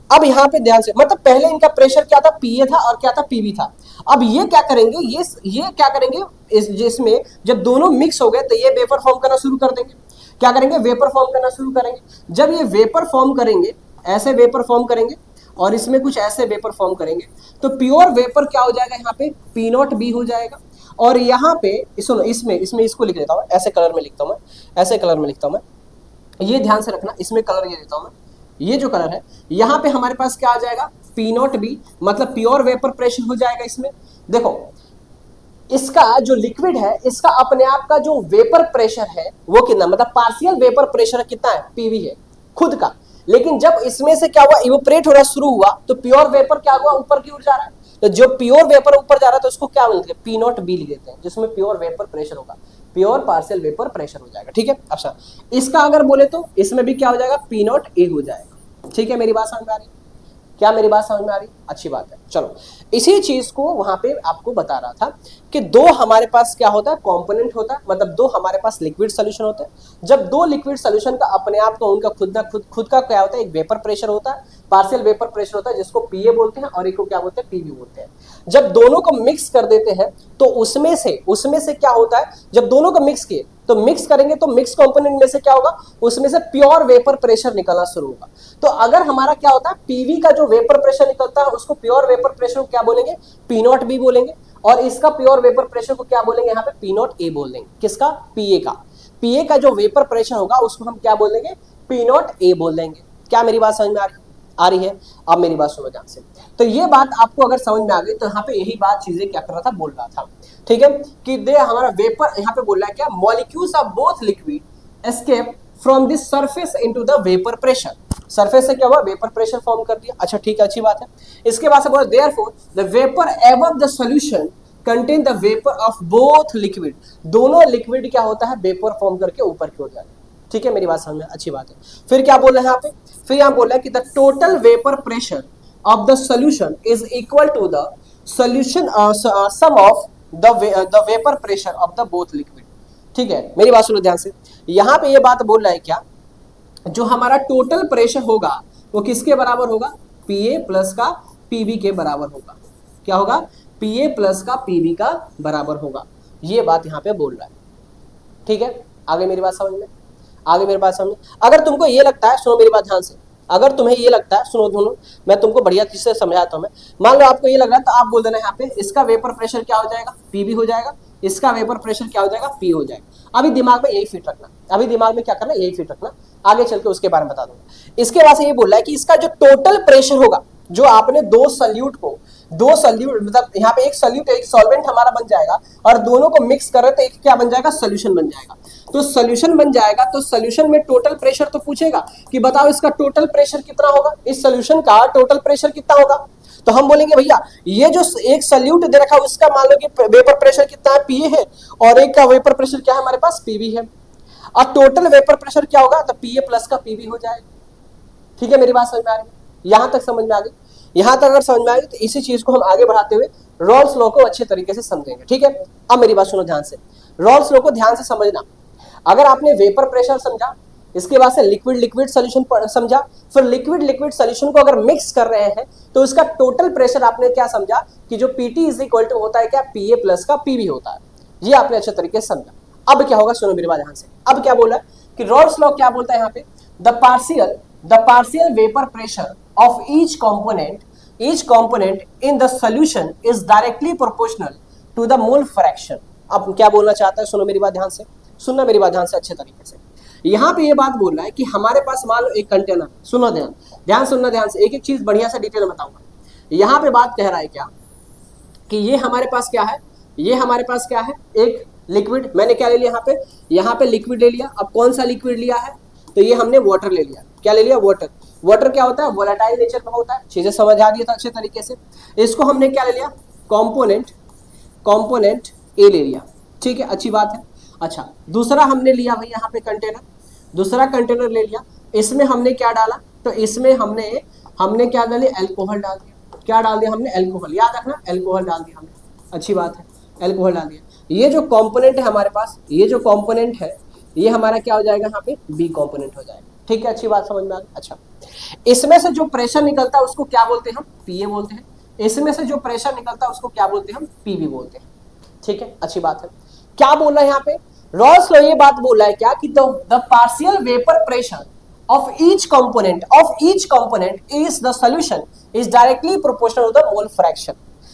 अब यहाँ पे ध्यान से, मतलब पहले इनका प्रेशर क्या था, पीए था, और क्या था, पीबी था। अब ये क्या करेंगे, ये क्या करेंगे, जिसमें जब दोनों मिक्स हो गए तो ये वेपर फॉर्म करना शुरू कर देंगे। क्या करेंगे, वेपर फॉर्म करना शुरू करेंगे। जब ये वेपर फॉर्म करेंगे, ऐसे वेपर फॉर्म करेंगे, और इसमें कुछ ऐसे वेपर फॉर्म करेंगे, तो प्योर वेपर क्या हो जाएगा, यहाँ पे पी नॉट बी हो जाएगा। और यहाँ पे सुनो, इसमें इसको लिख देता हूँ, ऐसे कलर में लिखता हूँ मैं, ऐसे कलर में लिखता हूँ मैं, ये ध्यान से रखना, इसमें कलर ये देता हूँ मैं, ये जो कलर है, यहाँ पे हमारे पास क्या आ जाएगा, पी नॉट बी, मतलब प्योर वेपर प्रेशर हो जाएगा। इसमें देखो, इसका जो लिक्विड है, इसका अपने आप का जो वेपर प्रेशर है वो कितना, मतलब पार्शियल वेपर प्रेशर कितना है, पीवी है खुद का। लेकिन जब इसमें से क्या हुआ, इवोपरेट होना शुरू हुआ, तो प्योर वेपर क्या हुआ, ऊपर की ओर जा रहा है। तो जो प्योर वेपर ऊपर जा रहा है तो उसको क्या बोलते हैं, पी नॉट बी लिख देते हैं, जिसमें प्योर वेपर प्रेशर होगा, प्योर पार्शियल वेपर प्रेशर हो जाएगा। ठीक है, अच्छा इसका अगर बोले तो इसमें भी क्या हो जाएगा, पी नॉट ए हो जाएगा। ठीक है, मेरी बात समझ में आ रही, क्या मेरी बात समझ में आ रही, अच्छी बात है। चलो, इसी चीज को वहां पे आपको बता रहा था कि दो हमारे पास क्या होता है, कंपोनेंट होता है, मतलब दो हमारे पास लिक्विड सोल्यूशन होते हैं। जब दो लिक्विड सोल्यूशन का अपने आप का उनका खुद का क्या होता है, एक वेपर प्रेशर होता है, पार्शियल वेपर प्रेशर होता है, जिसको पीए बोलते हैं, और एक को क्या बोलते हैं, पीवी बोलते हैं। जब दोनों को मिक्स कर देते हैं तो उसमें से क्या होता है, जब दोनों को मिक्स किए तो मिक्स करेंगे तो मिक्स कंपोनेंट में से क्या होगा, उसमें से प्योर वेपर प्रेशर निकलना शुरू होगा। तो अगर हमारा क्या होता है, पीवी का जो वेपर प्रेशर निकलता है उसको प्योर वेपर प्रेशर को क्या बोलेंगे, पी नॉट बी बोलेंगे, और इसका प्योर वेपर प्रेशर को क्या बोलेंगे, यहाँ पे पी नॉट ए बोल देंगे। किसका, पीए का। पीए का जो वेपर प्रेशर होगा उसको हम क्या बोल देंगे, पी नॉट ए बोल देंगे। क्या मेरी बात समझ में आ रही है? अब मेरी बात सुनो ध्यान से, तो ये बात आपको अगर समझ में आ गई तो यहाँ पे यही बात चीजें क्या कर रहा था, बोल रहा था। ठीक है, कि दे हमारा वेपर यहाँ पे बोल रहा है क्या, molecules of both liquid escape from this surface into the vapour pressure. Surface से क्या हुआ, वेपर प्रेशर फॉर्म कर दिया। अच्छा ठीक है, अच्छी बात है। इसके बाद से बोला therefore the vapour above the solution contain the vapour of both liquid. दोनों लिक्विड क्या होता है, वेपर फॉर्म करके ऊपर की ओर जाता है। ठीक है, मेरी बात समझ में, अच्छी बात है। फिर क्या बोल रहे हैं यहाँ पे, फिर यहाँ बोल रहा है कि the total vapour pressure of the solution is equal to the solution sum of the vapour pressure of the both liquid. ठीक है, मेरी बात सुनो ध्यान से, यहाँ पे ये बात बोल रहा है क्या, जो हमारा टोटल प्रेशर होगा वो किसके बराबर होगा, पीए प्लस का पीबी के बराबर होगा। क्या होगा, पीए प्लस का पीबी का बराबर होगा। ये बात यहाँ पे बोल रहा है। ठीक है, आगे मेरी बात समझ में, आगे मेरी बात समझ। अगर तुमको ये लगता है, सुनो मेरी बात ध्यान से, अगर तुम्हें ये लगता है, सुनो दोनों, मैं तुमको बढ़िया चीज से समझाता हूँ। मैं मान लो आपको ये लग रहा है तो आप बोल देना यहाँ पे, इसका वेपर प्रेशर क्या हो जाएगा, पीबी हो जाएगा, इसका वेपर प्रेशर क्या हो जाएगा, पी हो जाएगा। अभी दिमाग में यही फिट रखना, अभी दिमाग में क्या करना, यही फिट रखना, आगे चल के उसके बारे में बता दूंगा। इसके बाद से ये बोल रहा है कि इसका जो टोटल प्रेशर होगा, जो आपने दो सल्यूट को दो सॉल्यूट, मतलब यहाँ पे एक सॉल्यूट एक सॉल्वेंट हमारा बन जाएगा और दोनों को मिक्स करें तो एक क्या बन जाएगा, सोल्यूशन बन जाएगा। तो सोल्यूशन बन जाएगा तो सोल्यूशन में टोटल प्रेशर तो पूछेगा कि बताओ इसका टोटल प्रेशर कितना होगा, इस सोल्यूशन का टोटल प्रेशर कितना होगा। तो हम बोलेंगे भैया ये जो एक सॉल्यूट दे रखा है उसका मान लो कि वेपर प्रेशर कितना है, पीए है, और एक का वेपर प्रेशर क्या है हमारे पास, पीवी है। और टोटल वेपर प्रेशर क्या होगा, तो पीए प्लस का पीवी हो जाएगा। ठीक है, मेरी बात समझ में आ रही है, यहां तक समझ में आ गई। यहां तक अगर समझ में आ गई तो इसी चीज को हम आगे बढ़ाते हुए रॉल्स लॉ को अच्छे तरीके से समझेंगे। ठीक है, अब मेरी बात सुनो ध्यान से, रॉल्स लॉ को ध्यान से समझना। अगर आपने वेपर प्रेशर समझा, इसके बाद से लिक्विड लिक्विड सॉल्यूशन समझा, फिर लिक्विड लिक्विड सॉल्यूशन को अगर मिक्स कर रहे हैं तो उसका टोटल प्रेशर आपने क्या समझा कि जो पीटी इज इक्वल टू होता है क्या, पीए प्लस का पीवी होता है। ये आपने अच्छे तरीके से समझा। अब क्या होगा, सुनो मेरी बात ध्यान से। अब क्या बोला कि रॉल्स लॉ क्या बोलता है यहाँ पे, the partial vapour pressure of each component in the solution is directly proportional to the mole fraction। अब क्या बोलना चाहता है, सुनो मेरी बात ध्यान से, सुनना मेरी बात ध्यान से अच्छे तरीके से। यहाँ पे ये बात बोल रहा है कि हमारे पास मान लो एक कंटेनर, सुनो ध्यान सुनना ध्यान से, एक एक चीज बढ़िया से डिटेल में बताऊंगा। यहाँ पे बात कह रहा है क्या कि ये हमारे पास क्या है, ये हमारे पास क्या है, एक लिक्विड, मैंने क्या ले लिया यहाँ पे लिक्विड ले लिया। अब कौन सा लिक्विड लिया है, तो ये हमने वाटर ले लिया। क्या ले लिया, वाटर। वाटर क्या होता है, वोलेटाइल नेचर का होता है, चीजें समझ आ रही है अच्छे तरीके से। इसको हमने क्या ले लिया, कंपोनेंट ए ले लिया। ठीक है, अच्छी बात है। अच्छा, दूसरा हमने लिया भाई यहाँ पे कंटेनर, दूसरा कंटेनर ले लिया। इसमें हमने क्या डाला, तो इसमें हमने क्या डाली, अल्कोहल डाल दिया। क्या डाल दिया हमने, अल्कोहल, याद रखना अल्कोहल डाल दिया हमने, अच्छी बात है, अल्कोहल डाल दिया। ये जो कंपोनेंट है हमारे पास, ये जो कंपोनेंट है ये हमारा क्या हो जाएगा यहाँ पे, बी कंपोनेंट हो जाएगा। ठीक है, अच्छी बात समझ में आ गई। अच्छा, इसमें से जो प्रेशर निकलता है उसको क्या बोलते हैं हम, पीए बोलते हैं। इसमें से जो प्रेशर निकलता है उसको क्या बोलते हैं हम, पीवी बोलते हैं। ठीक है, अच्छी बात है। क्या बोल रहा है यहाँ पे रॉल्स लॉ, ये बात बोल रहा है क्या कि the partial vapour pressure of each component is the solution is directly proportional to the mole fraction.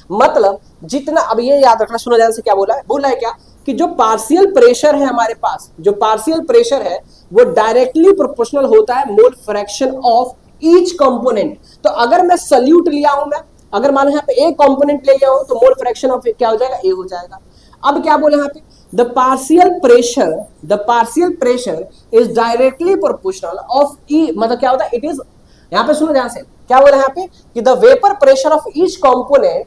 मतलब जितना, अब ये याद रखना, सुनो ध्यान से, क्या बोला है क्या कि जो पार्शियल प्रेशर है हमारे पास, जो पार्शियल प्रेशर है वो डायरेक्टली प्रोपोर्शनल होता है mole fraction of each component. तो अगर मैं सॉल्यूट लिया हूं, मैं अगर मान लो यहाँ पे ए कंपोनेंट ले लिया हूं तो मोल फ्रैक्शन ऑफ क्या हो जाएगा, ए हो जाएगा। अब क्या बोले यहाँ पे, the partial pressure is directly proportional of E, मतलब क्या होता है, इट इज, यहाँ पे सुनो ध्यान से, क्या बोला यहाँ पे कि the vapour pressure of each component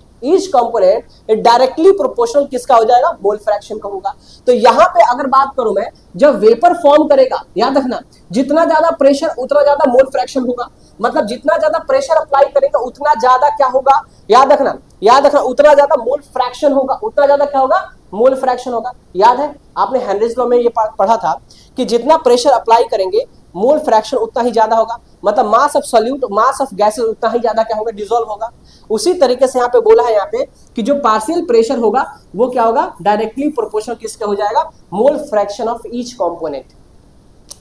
directly proportional किसका हो जाएगा, मोल फ्रैक्शन का होगा। तो यहाँ पे अगर बात करूं मैं, जब वेपर फॉर्म करेगा, याद रखना जितना ज्यादा प्रेशर उतना ज्यादा मोल फ्रैक्शन होगा। मतलब जितना ज्यादा प्रेशर अप्लाई करेगा उतना ज्यादा क्या होगा, याद रखना उतना ज्यादा मोल फ्रैक्शन होगा, उतना ज्यादा क्या होगा, मोल फ्रैक्शन होगा। याद है आपने हेनरीज लॉ में ये पढ़ा था कि जितना प्रेशर अप्लाई करेंगे मोल फ्रैक्शन उतना ही ज्यादा होगा, मतलब mass of solute, mass of gases उतना ही ज्यादा क्या होगा, डिसॉल्व होगा। उसी तरीके से यहाँ पे बोला है यहाँ पे कि जो पार्शियल प्रेशर होगा वो क्या होगा, डायरेक्टली प्रोपोर्शनल किसका हो जाएगा, मोल fraction of each component.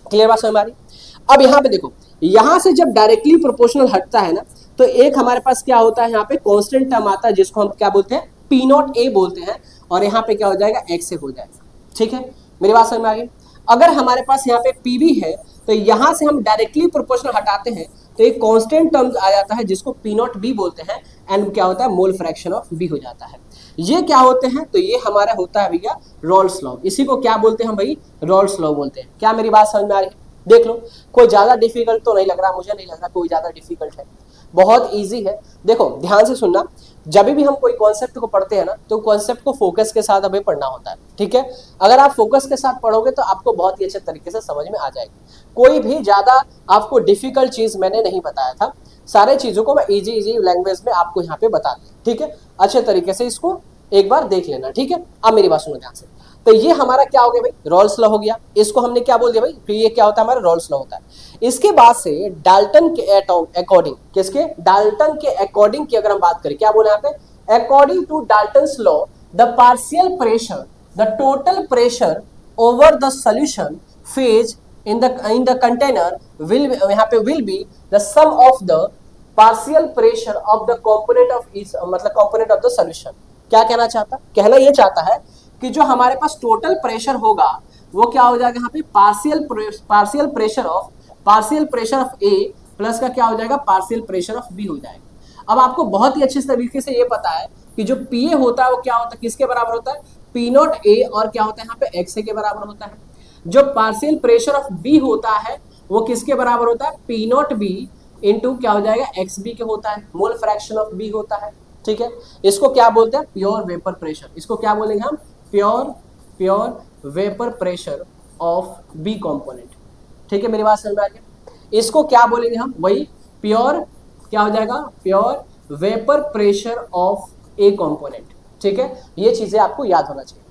Clear बात समझ में आ रही। अब यहाँ पे देखो, यहां से जब डायरेक्टली प्रोपोर्शनल हटता है ना, तो एक हमारे पास क्या होता है यहाँ पे कांस्टेंट टर्म आता है जिसको हम क्या बोलते हैं, पी नॉट ए बोलते हैं, और यहाँ पे क्या हो जाएगा, एक्स ए हो जाएगा। ठीक है, मेरी बात समझ में आ गई। अगर हमारे पास यहाँ पे पीवी है तो यहां से हम डायरेक्टली प्रोपोर्शनल हटाते हैं तो एक कांस्टेंट टर्म आ जाता है जिसको पी नॉट बी बोलते हैं, एंड क्या होता है, मोल फ्रैक्शन ऑफ बी हो जाता है। ये क्या होते हैं, तो ये हमारा होता है भैया रॉल्स लॉ। इसी को क्या बोलते हैं भाई, रॉल्स लॉ बोलते हैं। क्या मेरी बात समझ में आ रही है, देख लो, कोई ज्यादा डिफिकल्ट तो नहीं लग रहा, मुझे नहीं लग रहा कोई ज्यादा डिफिकल्ट है, बहुत इजी है। देखो ध्यान से सुनना, जब भी हम कोई कॉन्सेप्ट को पढ़ते हैं ना तो कॉन्सेप्ट को फोकस के साथ हमें पढ़ना होता है। ठीक है, अगर आप फोकस के साथ पढ़ोगे तो आपको बहुत ही अच्छे तरीके से समझ में आ जाएगी। कोई भी ज्यादा आपको डिफिकल्ट चीज मैंने नहीं बताया था, सारे चीजों को मैं इजी लैंग्वेज में आपको यहाँ पे बता दूं। ठीक है, अच्छे तरीके से इसको एक बार देख लेना। ठीक है, अब मेरी बात सुनो ध्यान से। तो ये हमारा क्या हो गया भाई, रॉल्स लॉ हो गया। इसको हमने क्या बोल दिया भाई, फिर ये क्या होता है, हमारा रॉल्स लॉ होता है। इसके बाद से डाल्टन के अकॉर्डिंग, किसके, डाल्टन के अकॉर्डिंग की अगर हम बात करें, क्या बोले यहाँ पे, according to Dalton's law the partial pressure, the total pressure over the solution phase in the container will, यहाँ पे will be the sum of the partial pressure of the component of each, मतलब component of the solution। क्या कहना चाहता, कहना ये चाहता है कि जो हमारे पास टोटल प्रेशर होगा वो क्या हो जाएगा यहाँ पे, partial pressure of A plus का क्या हो जाएगा, पार्शियल प्रेशर ऑफ बी हो जाएगा। अब आपको बहुत ही अच्छे तरीके से ये पता है कि जो पीए होता है वो क्या होता है, किसके बराबर होता है, पी नॉट ए, और क्या होता है यहाँ पे एक्स ए के बराबर होता है। जो पार्शियल प्रेशर ऑफ बी होता है वो किसके बराबर होता है, पी नॉट बी इंटू क्या हो जाएगा, एक्स बी के होता है, मोल फ्रैक्शन ऑफ बी होता है। ठीक है, इसको क्या बोलते हैं, प्योर वेपर प्रेशर। इसको क्या बोलेंगे हम, pure vapour pressure of B component. ठीक है, मेरी बात समझ में आ गई। इसको क्या बोलेंगे हम, वही प्योर क्या हो जाएगा, pure vapour pressure of A component. ठीक है, ये चीजें आपको याद होना चाहिए।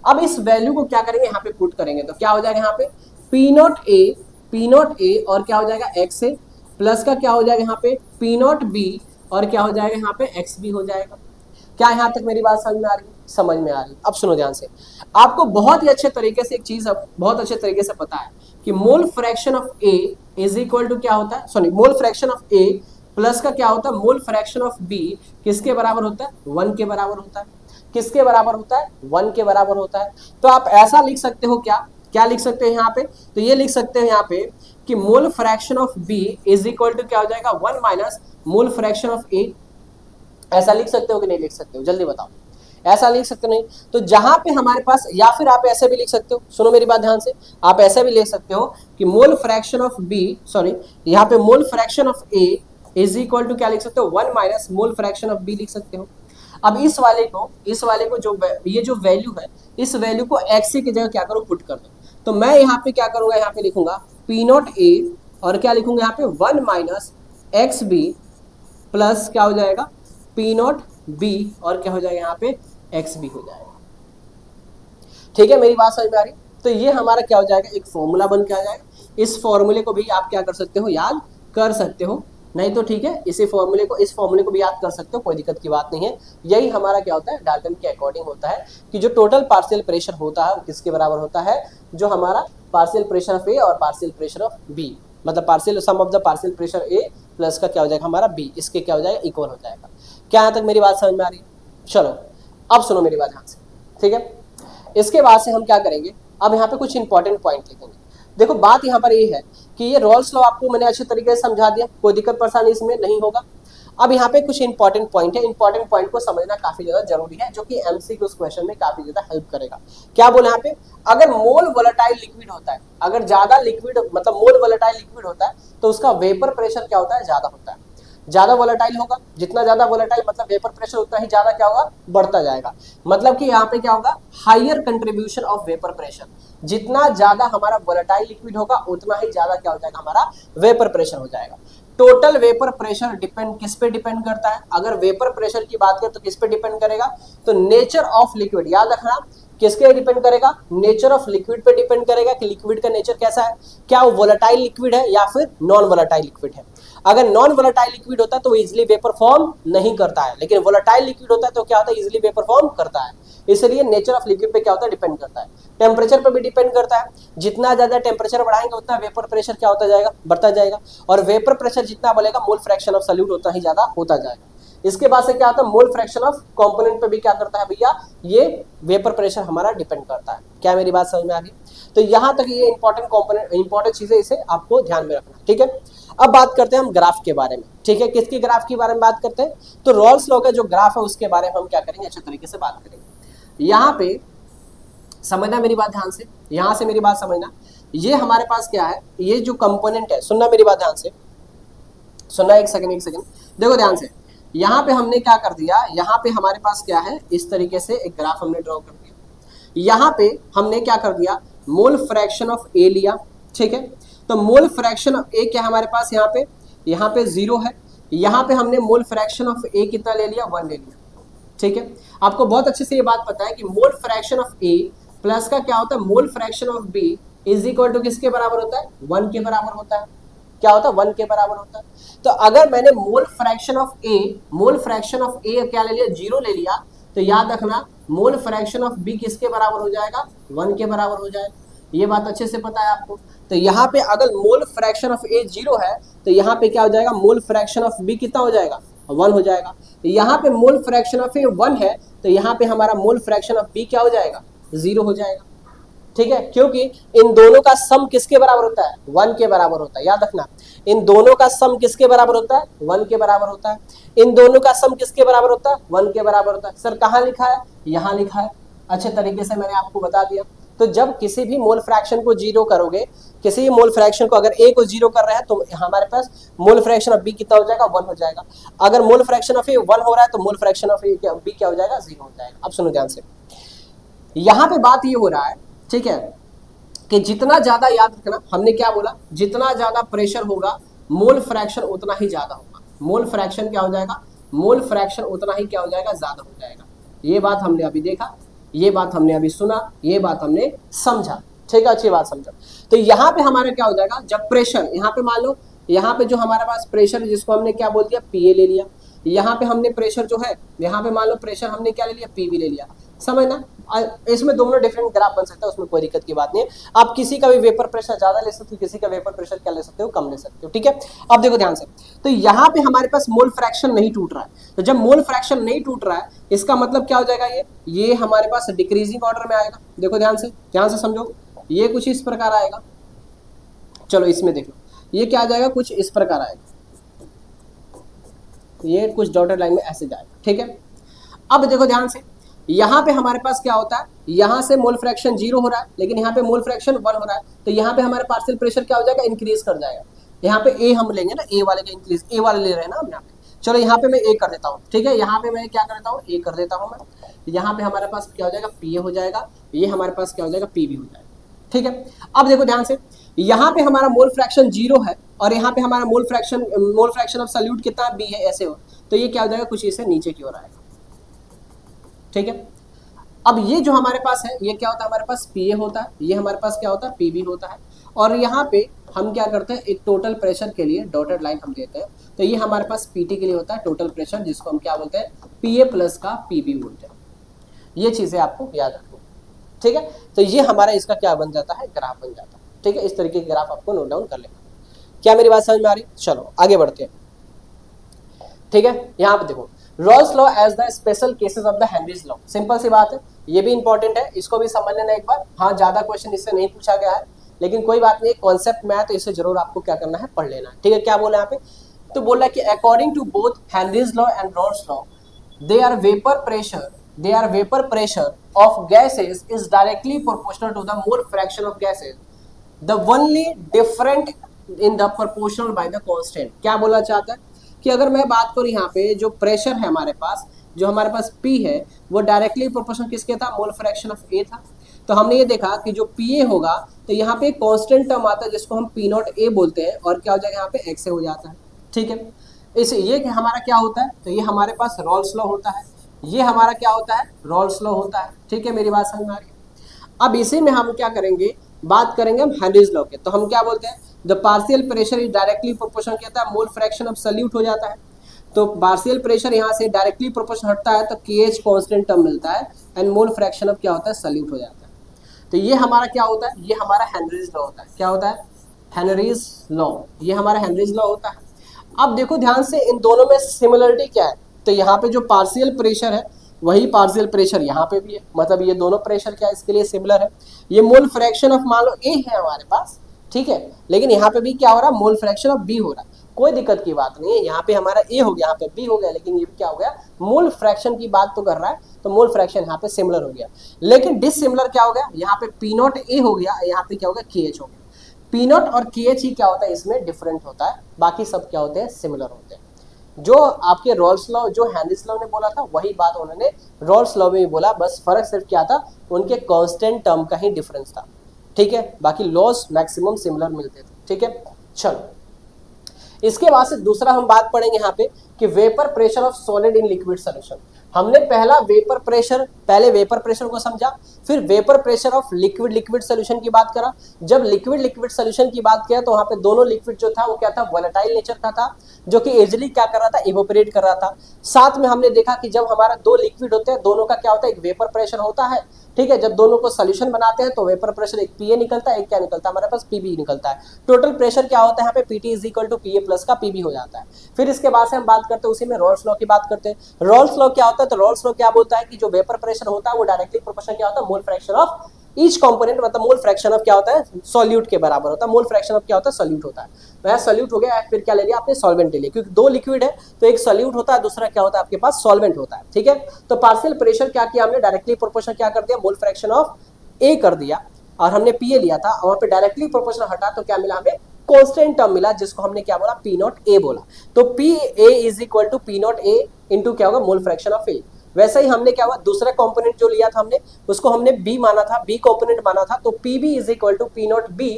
अब इस वैल्यू को क्या करेंगे, यहाँ पे पुट करेंगे तो क्या हो जाएगा, यहाँ पे पी नॉट ए और क्या हो जाएगा, एक्स ए, प्लस का क्या हो जाएगा यहाँ पे पी नॉट बी और क्या हो जाएगा यहाँ पे एक्स बी हो जाएगा। क्या यहाँ तक मेरी बात समझ में आ रही, समझ में आ रही। अब सुनो ध्यान से, आपको बहुत ही अच्छे तरीके से एक चीज अब बहुत अच्छे तरीके से पता है कि mole fraction of A is equal to क्या होता है, sorry mole fraction of A plus का क्या होता है, मोल फ्रैक्शन ऑफ बी किसके बराबर होता है, 1 के बराबर होता है। किसके बराबर होता है, 1 के बराबर होता है। तो आप ऐसा लिख सकते हो, क्या लिख सकते हैं यहाँ पे, तो ये लिख सकते हैं यहाँ पे कि mole fraction of B is equal to क्या हो जाएगा, 1 minus mole fraction of A. ऐसा लिख सकते हो कि नहीं लिख सकते हो, जल्दी बताओ, ऐसा लिख सकते हो नहीं? तो जहां पे हमारे पास, या फिर आप ऐसे भी लिख सकते हो, सुनो मेरी बात ध्यान से, आप ऐसे भी लिख सकते हो कि mole fraction of B, sorry यहाँ पे mole fraction of A is equal to क्या लिख सकते हो, 1 minus mole fraction of B लिख सकते हो। अब इस वाले को जो ये जो वैल्यू है, इस वैल्यू को एक्स की जगह क्या करो, पुट कर दो। तो मैं यहाँ पे क्या करूंगा, यहाँ पे लिखूंगा पी नॉट ए और क्या लिखूंगा यहाँ पे 1 माइनस एक्स बी प्लस क्या हो जाएगा पी नॉट बी और क्या हो जाएगा यहाँ पे एक्स बी हो जाएगा। ठीक है, मेरी बात समझ में आ रही। तो ये हमारा क्या हो जाएगा, एक फॉर्मूला बन के आ जाएगा। इस फॉर्मूले को भी आप क्या कर सकते हो, याद कर सकते हो, नहीं तो ठीक है इस फॉर्मूले को भी याद कर सकते हो, कोई दिक्कत की बात नहीं है। यही हमारा क्या होता है, डाल्टन के अकॉर्डिंग होता है कि जो टोटल पार्शियल प्रेशर होता है वो किसके बराबर होता है, जो हमारा पार्शियल प्रेशर ऑफ ए और पार्शियल प्रेशर ऑफ बी, मतलब partial sum of the partial pressure A plus का क्या हो जाएगा हमारा बी, इसके क्या हो जाएगा, इक्वल हो जाएगा। क्या यहाँ तक मेरी बात समझ में आ रही है? चलो अब सुनो मेरी बात ध्यान से, ठीक है। इसके बाद से हम क्या करेंगे, अब यहाँ पे कुछ इंपॉर्टेंट पॉइंट लिखेंगे। देखो बात यहाँ पर ये है कि ये रॉल्स लॉ आपको मैंने अच्छे तरीके से समझा दिया, कोई दिक्कत परेशानी इसमें नहीं होगा। अब यहाँ पे कुछ इंपॉर्टेंट पॉइंट है, इंपॉर्टेंट पॉइंट को समझना काफी ज्यादा जरूरी है, जो कि एमसीक्यू क्वेश्चन में काफी ज्यादा हेल्प करेगा। क्या बोले यहाँ पे, अगर मोल वोलेटाइल लिक्विड होता है, अगर ज्यादा लिक्विड मतलब मोल वोलेटाइल लिक्विड होता है तो उसका वेपर प्रेशर क्या होता है, ज्यादा होता है। ज्यादा वोलेटाइल होगा, जितना ज्यादा वोलेटाइल मतलब वेपर प्रेशर उतना ही ज्यादा क्या होगा, बढ़ता जाएगा। मतलब कि यहाँ पे क्या होगा, higher contribution of vapour pressure, जितना ज्यादा हमारा वोलेटाइल लिक्विड होगा उतना ही ज्यादा क्या हो जाएगा, हमारा वेपर प्रेशर हो जाएगा। टोटल वेपर प्रेशर डिपेंड किस पे डिपेंड करता है, अगर वेपर प्रेशर की बात करें तो किस पे डिपेंड करेगा, तो नेचर ऑफ लिक्विड, याद रखना किसके डिपेंड करेगा, नेचर ऑफ लिक्विड पे डिपेंड करेगा कि लिक्विड का नेचर कैसा है, क्या वो वोलेटाइल लिक्विड है या फिर नॉन वोलेटाइल लिक्विड है। अगर नॉन वोलेटाइल लिक्विड होता है तो वो इजीली वेपर फॉर्म नहीं करता है, लेकिन वोलेटाइल लिक्विड होता है तो क्या होता है, इजीली वेपर फॉर्म करता है। इसलिए नेचर ऑफ लिक्विड पे क्या होता है, डिपेंड करता है। टेम्परेचर पे भी डिपेंड करता है, जितना ज्यादा टेम्परेचर बढ़ाएंगे उतना वेपर प्रेशर क्या होता जाएगा, बढ़ता जाएगा, और वेपर प्रेशर जितना बढ़ेगा मोल फ्रैक्शन ऑफ सॉल्यूट उतना ही ज्यादा होता जाएगा। इसके बाद से क्या होता है, मोल फ्रैक्शन ऑफ कंपोनेंट पे भी क्या करता है भैया, ये वेपर प्रेशर हमारा डिपेंड करता है। क्या मेरी बात समझ में आ गई? तो यहाँ तक ये इंपॉर्टेंट कंपोनेंट, इंपॉर्टेंट चीजें इसे आपको ध्यान में रखना, ठीक है। अब बात करते हैं हम ग्राफ के बारे में, ठीक है। किसकी ग्राफ के बारे में बात करते हैं, तो रॉल्स लॉ का जो ग्राफ है उसके बारे में हम क्या करेंगे, अच्छे तरीके से बात करेंगे। यहाँ पे समझना मेरी बात ध्यान से, यहाँ से मेरी बात समझना, ये हमारे पास क्या है, ये जो कंपोनेंट है, सुनना मेरी बात ध्यान से, सुनना एक सेकंड देखो ध्यान से। यहाँ पे हमने क्या कर दिया, यहाँ पे हमारे पास क्या है, इस तरीके से एक ग्राफ हमने ड्रॉ कर दिया। यहाँ पे हमने क्या कर दिया, मोल फ्रैक्शन ऑफ ए लिया, ठीक है। तो मोल फ्रैक्शन ऑफ ए क्या है हमारे पास, यहाँ पे 0 है। यहाँ पे हमने मोल फ्रैक्शन ऑफ ए कितना ले लिया, 1 ले लिया, ठीक है। आपको बहुत अच्छे से ये बात पता है कि mole fraction of A plus का क्या होता है, mole fraction of B is equal to किसके बराबर होता है, 1 के बराबर होता है। क्या होता है, 1 के बराबर होता है। तो अगर मैंने मोल फ्रैक्शन ऑफ ए क्या ले लिया, 0 ले लिया, तो याद रखना मोल फ्रैक्शन ऑफ बी किसके बराबर हो जाएगा, 1 के बराबर हो जाएगा। ये बात अच्छे से पता है आपको। तो यहाँ पे अगर मोल फ्रैक्शन ऑफ ए 0 है तो यहाँ पे क्या हो जाएगा, मोल फ्रैक्शन ऑफ बी कितना हो जाएगा, 1 हो जाएगा। यहाँ पे मोल फ्रैक्शन ऑफ ए 1 है तो यहाँ पे हमारा मोल फ्रैक्शन ऑफ बी क्या हो जाएगा, 0 हो जाएगा, ठीक है। क्योंकि इन दोनों का सम किसके बराबर होता है, 1 के बराबर होता है। याद रखना इन दोनों का सम किसके बराबर होता है? 1 के बराबर होता है। इन दोनों का सम किसके बराबर होता है? 1 के बराबर होता है। सर कहाँ लिखा है? यहाँ लिखा है। अच्छे तरीके से मैंने आपको बता दिया। तो जब किसी भी मोल फ्रैक्शन को जीरो करोगे, किसी भी मोल फ्रैक्शन को अगर ए को जीरो कर रहा है तो हमारे पास मोल फ्रैक्शन ऑफ बी कितना हो जाएगा? 1 हो जाएगा। अगर मोल फ्रैक्शन ऑफ ए 1 हो रहा है तो मोल फ्रैक्शन ऑफ बी क्या हो जाएगा? 0 हो जाएगा। अब सुनो ध्यान से, यहां पे बात ये हो रहा है, ठीक है, कि जितना ज्यादा, याद रखना हमने क्या बोला, जितना ज्यादा प्रेशर होगा मोल फ्रैक्शन उतना ही ज्यादा होगा। मोल फ्रैक्शन क्या हो जाएगा? मोल फ्रैक्शन उतना ही क्या हो जाएगा? ज्यादा हो जाएगा। ये बात हमने अभी देखा, ये बात हमने अभी सुना, ये बात हमने समझा, ठीक है, अच्छी बात समझा। तो यहाँ पे हमारा क्या हो जाएगा? जब प्रेशर, यहाँ पे मान लो, यहाँ पे जो हमारे पास प्रेशर है जिसको हमने क्या बोल दिया? पीए ले लिया। यहाँ पे हमने प्रेशर जो है, यहाँ पे मान लो प्रेशर हमने क्या ले लिया? पीवी ले लिया। समझना, इसमें दोनों डिफरेंट ग्राफ बन सकता है, उसमें कोई दिक्कत की बात नहीं है। आप किसी का भी वेपर प्रेशर ज्यादा ले सकते हो, किसी का वेपर प्रेशर क्या ले सकते हो? कम ले सकते हो, ठीक है। अब देखो ध्यान से, तो यहाँ पे हमारे पास मोल फ्रैक्शन नहीं टूट रहा है। तो जब मोल फ्रैक्शन नहीं टूट रहा है इसका मतलब क्या हो जाएगा? ये हमारे पास डिक्रीजिंग ऑर्डर में आएगा। देखो ध्यान से समझो, ये कुछ इस प्रकार आएगा। चलो इसमें देख लो, ये क्या आ जाएगा? कुछ इस प्रकार आएगा, ये कुछ डॉटेड लाइन में ऐसे जाएगा, ठीक है। अब देखो ध्यान से, यहाँ पे हमारे पास क्या होता है? यहाँ से मोल फ्रैक्शन 0 हो रहा है, लेकिन यहाँ पे मोल फ्रैक्शन 1 हो रहा है। तो यहाँ पे हमारा पार्शियल प्रेशर क्या हो जाएगा? इंक्रीज कर जाएगा। यहाँ पे ए हम लेंगे ना, ए वाले का इंक्रीज, ए वाले ले रहे हैं ना हम यहाँ पे। चलो यहाँ पे मैं ए कर देता हूँ, ठीक है। यहाँ पे मैं क्या कर देता हूँ? ए कर देता हूँ मैं। यहाँ पे हमारे पास क्या हो जाएगा? पीए हो जाएगा। ये हमारे पास क्या हो जाएगा? पीबी हो जाएगा, ठीक है। अब देखो ध्यान से, यहाँ पे हमारा मोल फ्रैक्शन 0 है और यहाँ पे हमारा मोल फ्रैक्शन ऑफ सॉल्यूट कितना? बी है, ऐसे हो। तो ये क्या हो जाएगा? कुछ इसे नीचे की ओर आएगा, ठीक है। अब ये जो हमारे पास है, ये क्या होता है? हमारे पास पीए होता है, ये हमारे पास क्या होता है? पीबी होता है। और यहाँ पे हम क्या करते हैं? एक टोटल प्रेशर के लिए डॉटेड लाइन हम देते हैं। तो ये हमारे पास पीटी के लिए होता है टोटल प्रेशर, जिसको हम क्या बोलते हैं? पीए प्लस का पीबी बोलते हैं। ये चीजें आपको याद रखनी, ठीक है। तो ये हमारा इसका क्या बन जाता है? ग्राफ बन जाता है, ठीक है। इस तरीके के ग्राफ आपको नोट डाउन कर लेना। क्या मेरी बात समझ में आ रही? चलो आगे बढ़ते हैं, ठीक है। यहाँ पे देखो, Raoult's law as the special cases of the Henry's law. Simple सी बात है, ये भी इंपॉर्टेंट है, इसको भी समझ लेना एक बार। हाँ, ज्यादा क्वेश्चन इससे नहीं पूछा गया है, लेकिन कोई बात नहीं, कॉन्सेप्ट में है तो इसे जरूर आपको क्या करना है? पढ़ लेना, ठीक है। क्या बोला यहाँ पे? तो बोला कि according to both Henry's law and Raoult's law, they are vapour pressure of gases is directly proportional to the mole fraction of gases, the only different in the proportional by the constant. क्या बोलना चाहता है? कि अगर मैं बात करूं यहाँ पे जो प्रेशर है हमारे पास, जो हमारे पास P है, वो डायरेक्टली प्रोपोर्शनल किसके था? मोल फ्रैक्शन ऑफ A था। तो हमने ये देखा कि जो PA होगा तो यहाँ पे कांस्टेंट टर्म आता है जिसको हम P नॉट A बोलते हैं, और क्या हो जाएगा? यहाँ पे x से हो जाता है, ठीक है। इस ये हमारा क्या होता है? तो ये हमारे पास रॉल्स लॉ होता है, ये हमारा क्या होता है? रॉल्स लॉ होता है, ठीक है। मेरी बात समझ में आ रही है? अब इसी में हम क्या करेंगे? बात करेंगे हम हेनरीज लॉ के। तो हम क्या बोलते हैं? The partial pressure is directly proportional कहता है मोल फ्रैक्शन ऑफ सॉल्यूट हो जाता है। तो पार्शियल प्रेशर यहाँ से डायरेक्टली प्रोपोर्शनल हटता है तो KH कांस्टेंट टर्म मिलता है एंड मोल फ्रैक्शन ऑफ क्या होता है? सॉल्यूट हो जाता है। तो ये हमारा क्या होता है? ये हमारा हेनरीज लॉ होता है। क्या होता है? Henry's law. ये हमारा हेनरीज लॉ होता है। अब देखो ध्यान से, इन दोनों में सिमिलरिटी क्या है? तो यहाँ पे जो पार्शियल प्रेशर है वही पार्शियल प्रेशर यहाँ पे भी है, मतलब ये दोनों प्रेशर क्या है? इसके लिए सिमिलर है। ये मोल फ्रैक्शन ऑफ मान लो A है हमारे पास, ठीक है, लेकिन यहाँ पे भी क्या हो रहा है? मोल फ्रैक्शन ऑफ B हो रहा है। कोई दिक्कत की बात नहीं है, यहाँ पे हमारा A हो गया, यहाँ पे B हो गया, लेकिन ये क्या हो गया? मोल फ्रैक्शन की बात तो कर रहा है, तो मोल फ्रैक्शन यहाँ पे सिमिलर हो गया। लेकिन डिसिमिलर क्या हो गया? यहाँ पे P नॉट A हो गया, यहाँ पे क्या हो गया? KH हो गया। P नॉट और KH ही क्या होता है? इसमें डिफरेंट होता है, बाकी सब क्या होते हैं? सिमिलर होते हैं। जो आपके रॉल्स लॉ, जो हेनरीज लॉ ने बोला था वही बात उन्होंने रॉल्स लॉ में भी बोला, बस फर्क सिर्फ क्या था? उनके कांस्टेंट टर्म का ही डिफरेंस था, ठीक है। बाकी लॉस मैक्सिमम सिमिलर मिलते थे, ठीक है। चलो इसके बाद से दूसरा हम बात पढ़ेंगे यहाँ पे कि vapour pressure of solid in liquid solution. हमने पहले वेपर प्रेशर को समझा, फिर vapour pressure of liquid solution की बात करा। जब लिक्विड सॉल्यूशन की बात किया तो वहां पे दोनों लिक्विड जो था वो क्या था? वोलेटाइल नेचर का था, जो कि इजिली क्या कर रहा था? इवोपरेट कर रहा था। साथ में हमने देखा कि जब हमारा दो लिक्विड होते हैं, दोनों का क्या होता है? एक वेपर प्रेशर होता है, ठीक है। जब दोनों को सोल्यूशन बनाते हैं तो वेपर प्रेशर एक पीए निकलता है, एक क्या निकलता है? हमारे पास पीबी निकलता है। टोटल प्रेशर क्या होता है यहाँ पे? PT is equal to PA plus का पीबी हो जाता है। फिर इसके बाद से हम बात करते हैं उसी में रॉल्स लॉ की बात करते हैं। रॉल्स लॉ क्या होता है? तो रॉल्स लॉ क्या बोलता है कि जो वेपर प्रेशर होता है वो डायरेक्टली प्रोपोर्शनल क्या होता है? Mole fraction of each component मतलब मोल फ्रैक्शन ऑफ क्या होता है, सॉल्यूट के बराबर होता है। मोल फ्रैक्शन ऑफ क्या होता है, सॉल्यूट होता है। तो यह सॉल्यूट हो गया, फिर क्या ले लिया आपने, सॉल्वेंट ले लिया, क्योंकि दो लिक्विड है तो एक सॉल्यूट होता है, दूसरा क्या होता है आपके पास, सॉल्वेंट होता है। ठीक है, तो पार्शियल प्रेशर क्या किया हमने, डायरेक्टली प्रोपोर्शनल क्या कर दिया, मोल फ्रैक्शन ऑफ ए कर दिया, और हमने पीए लिया था, वहां पे डायरेक्टली प्रोपोर्शनल हटा तो क्या मिला हमें, कांस्टेंट टर्म मिला, जिसको हमने क्या बोला, पी नॉट ए बोला। तो P A is equal to P naught A into क्या होगा, मोल फ्रैक्शन ऑफ ए। वैसे ही हमने क्या हुआ, दूसरा कंपोनेंट जो लिया था हमने, उसको हमने बी माना था, बी कंपोनेंट माना था, तो P B is equal to P naught B,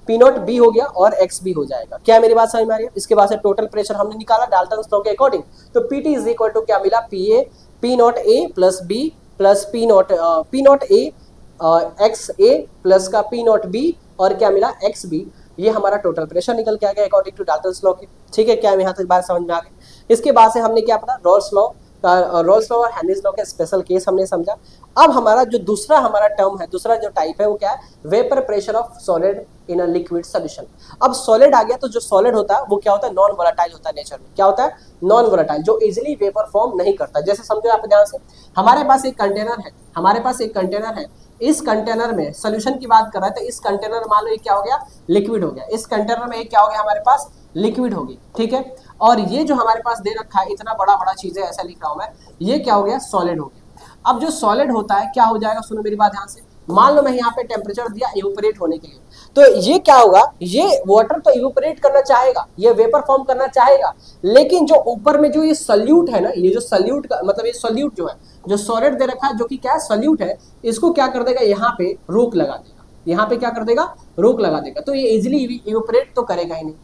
P naught B हो गया और एक्स बी हो जाएगा। क्या मेरी बात समझ में आ रही है? इसके बाद से टोटल प्रेशर हमने निकाला डाल्टन्स लॉ के अकॉर्डिंग, तो P T is equal to क्या मिला, P A P naught A plus B plus P naught A X A plus का पी नॉट बी और क्या मिला, एक्स बी। ये हमारा टोटल प्रेशर निकल के आ गया अकॉर्डिंग टू डाल्टन्स लॉ के। ठीक है, क्या यहाँ तक बात समझ में आ गई? इसके बाद से हमने क्या पढ़ा, रॉल्स लॉ और हेनरीज लॉ के स्पेशल केस हमने समझा। अब हमारा जो दूसरा हमारा टर्म है, दूसरा जो टाइप है वो क्या है, vapour pressure of solid in a liquid solution. अब सॉलिड आ गया तो जो सॉलिड होता है वो क्या होता है, नॉन वोलेटाइल होता है नेचर में। क्या होता है, नॉन वोलेटाइल, जो इजिली वेपर फॉर्म नहीं करता। जैसे समझो आप ध्यान से, हमारे पास एक कंटेनर है, इस कंटेनर में सोल्यूशन की बात कर रहा है, तो इस कंटेनर मान लो ये क्या हो गया, लिक्विड हो गया। इस कंटेनर में ये क्या हो गया हमारे पास, लिक्विड होगी। ठीक है, और ये जो हमारे पास दे रखा है, इतना बड़ा बड़ा चीज है, ऐसा लिख रहा हूं मैं, ये क्या हो गया, सॉलिड हो गया। अब जो सॉलिड होता है क्या हो जाएगा, सुनो मेरी बात ध्यान से, मान लो मैं यहाँ पे टेम्परेचर दिया इवेपोरेट होने के लिए, तो ये क्या होगा, ये वाटर तो इवेपोरेट करना चाहेगा, ये वेपर फॉर्म करना चाहेगा, लेकिन जो ऊपर में जो ये सॉल्यूट है ना, ये जो सॉल्यूट का मतलब ये सॉल्यूट जो है, जो सॉलिड दे रखा है, जो कि क्या है, सॉल्यूट है, इसको क्या कर देगा, यहाँ पे रोक लगा देगा, यहाँ पे क्या कर देगा, रोक लगा देगा। तो ये इजिली इवेपोरेट तो करेगा ही नहीं।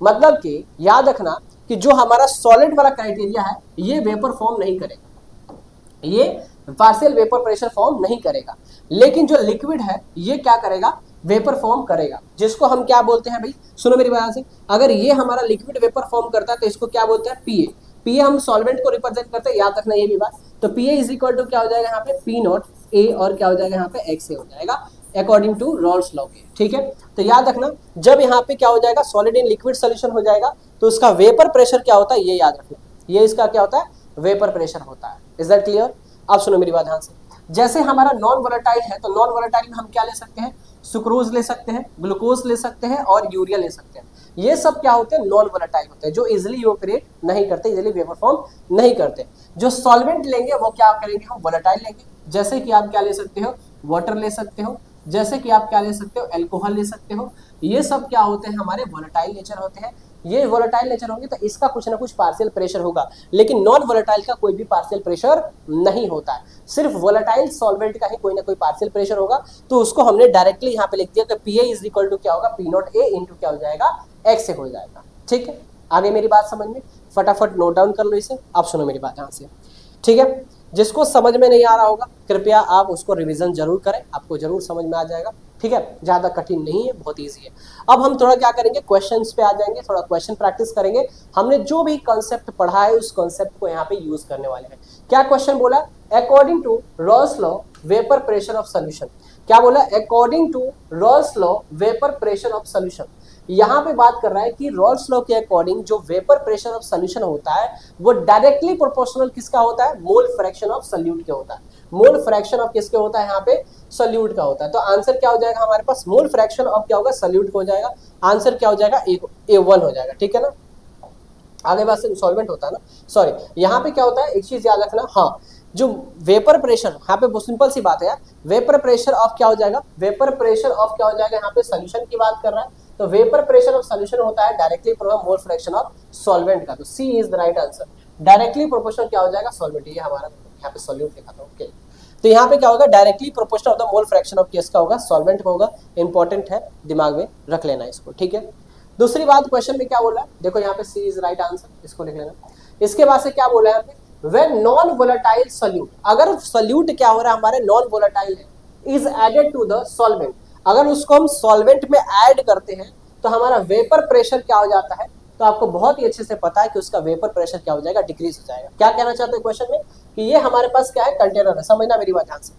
मतलब कि याद रखना कि जो हमारा सॉलिड वाला क्राइटेरिया है, ये वेपर फॉर्म नहीं करेगा, ये पार्शियल वेपर प्रेशर फॉर्म नहीं करेगा, लेकिन जो लिक्विड है ये क्या करेगा, वेपर फॉर्म करेगा, जिसको हम क्या बोलते हैं भाई, सुनो मेरी बात से, अगर ये हमारा लिक्विड वेपर फॉर्म करता है तो इसको क्या बोलते हैं, पीए। पीए हम सॉल्वेंट को रिप्रेजेंट करते हैं, याद रखना ये भी बात। तो पीए इज इक्वल टू क्या हो जाएगा यहाँ पे, पी नॉट ए और क्या हो जाएगा यहाँ पे, एक्स ए हो जाएगा अकॉर्डिंग टू रॉल्स लॉ के। ठीक है, तो याद रखना जब यहाँ पे क्या हो जाएगा, सॉलिड इन लिक्विड सोल्यूशन हो जाएगा, तो उसका वेपर प्रेशर क्या होता है, ये याद रखना, ये इसका क्या होता है, वेपर प्रेशर होता है। Is that clear? अब सुनो मेरी बात ध्यान से, जैसे हमारा नॉन वोलेटाइल है, तो नॉन वोलेटाइल में हम क्या ले सकते हैं, सुक्रोज ले सकते हैं, ग्लूकोज ले सकते हैं और यूरिया ले सकते हैं। ये सब क्या होते हैं, नॉन वोलेटाइल होते हैं, जो इजिली इवेपोरेट नहीं करते, इजिली वेपर फॉर्म नहीं करते। जो सॉल्वेंट लेंगे वो क्या करेंगे, हम वोलेटाइल लेंगे, जैसे कि आप क्या ले सकते हो, वाटर ले सकते हो, जैसे कि आप क्या ले सकते हो, अल्कोहल ले सकते हो। ये सब क्या होते हैं, हमारे वोलेटाइल नेचर होते हैं। ये वोलेटाइल नेचर होंगे तो इसका कुछ ना कुछ पार्शियल प्रेशर होगा, लेकिन नॉन वोलेटाइल का कोई भी पार्शियल प्रेशर नहीं होता है, सिर्फ वोलेटाइल सॉल्वेंट का ही कोई ना कोई पार्शियल प्रेशर होगा। तो उसको हमने डायरेक्टली यहाँ पे लिख दिया कि पीए इज इक्वल टू क्या होगा, पी नॉट ए इंटू क्या हो जाएगा, एक्स ए हो जाएगा। ठीक है, आगे मेरी बात समझ में, फटाफट नोट डाउन कर लो इसे। आप सुनो मेरी बात यहाँ से, ठीक है। जिसको समझ में नहीं आ रहा होगा कृपया आप उसको रिवीजन जरूर करें, आपको जरूर समझ में आ जाएगा। ठीक है, ज्यादा कठिन नहीं है, बहुत इजी है। अब हम थोड़ा क्या करेंगे, क्वेश्चंस पे आ जाएंगे, थोड़ा क्वेश्चन प्रैक्टिस करेंगे। हमने जो भी कॉन्सेप्ट पढ़ा है उस कॉन्सेप्ट को यहाँ पे यूज करने वाले हैं। क्या क्वेश्चन बोला, according to Raoult's law vapour pressure of solution. क्या बोला, according to Raoult's law vapour pressure of solution. यहाँ पे बात कर रहा है कि रॉल्स लॉ के अकॉर्डिंग जो वेपर प्रेशर ऑफ सोल्यूशन होता है वो डायरेक्टली प्रोपोर्शनल किसका होता है, मोल फ्रैक्शन ऑफ सोल्यूट के होता है। मोल फ्रैक्शन ऑफ किसके होता है, यहाँ पे सोल्यूट का होता है। तो आंसर क्या हो जाएगा हमारे पास, मोल फ्रैक्शन ऑफ क्या होगा, सोल्यूट हो जाएगा। आंसर क्या हो जाएगा, A1 हो जाएगा। ठीक है ना, आगे बात से सॉल्वेंट होता है ना, सॉरी यहाँ पे क्या होता है, एक चीज याद रखना, हाँ जो वेपर प्रेशर, यहाँ पे बहुत सिंपल सी बात है यार, वेपर प्रेशर ऑफ क्या हो जाएगा, वेपर प्रेशर ऑफ क्या हो जाएगा, यहाँ पे सोल्यूशन की बात कर रहा है, तो वेपर प्रेशर ऑफ सोल्यूशन होता है directly proportional mole fraction of solvent का। तो C is the right answer, directly proportional क्या हो जाएगा, सॉल्वेंट। ये हमारा यहाँ पे सॉल्यूट लिखा था, ओके। तो यहाँ पे क्या होगा, directly proportional of the mole fraction of किसका होगा, सॉल्वेंट का होगा। इंपॉर्टेंट है, दिमाग में रख लेना इसको। ठीक है, दूसरी बात क्वेश्चन में क्या बोला है, देखो यहाँ पे सी इज राइट आंसर, इसको लिख लेना। इसके बाद से क्या बोला है यहाँ पे, when non volatile solute, अगर solute क्या हो रहा है हमारे नॉन वोलेटाइल है, is added to the solvent, अगर उसको हम सॉल्वेंट में ऐड करते हैं तो हमारा वेपर प्रेशर क्या हो जाता है, तो आपको बहुत ही अच्छे से पता है कि उसका वेपर प्रेशर क्या हो जाएगा, डिक्रीज हो जाएगा। क्या कहना चाहते हैं क्वेश्चन में, कि ये हमारे पास क्या है, कंटेनर है, समझना मेरी बात ध्यान से,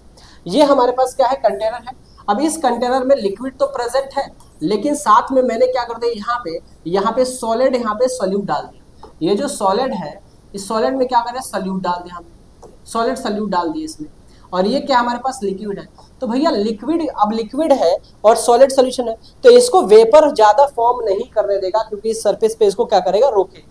ये हमारे पास क्या है, कंटेनर है। अब इस कंटेनर में लिक्विड तो प्रेजेंट है, लेकिन साथ में मैंने क्या कर दिया, यहाँ पे सॉलिड, यहाँ पे सोल्यूट डाल दिया। ये जो सॉलिड है, इस सॉलिड में क्या करें, सॉल्यूट डाल दिया हमने, सॉलिड सॉल्यूट डाल दिए इसमें, और ये क्या हमारे पास लिक्विड है। तो भैया लिक्विड, अब लिक्विड है और सॉलिड सोल्यूशन है, तो इसको वेपर ज्यादा फॉर्म नहीं करने देगा, क्योंकि इस सरफेस पे इसको क्या करेगा, रोके।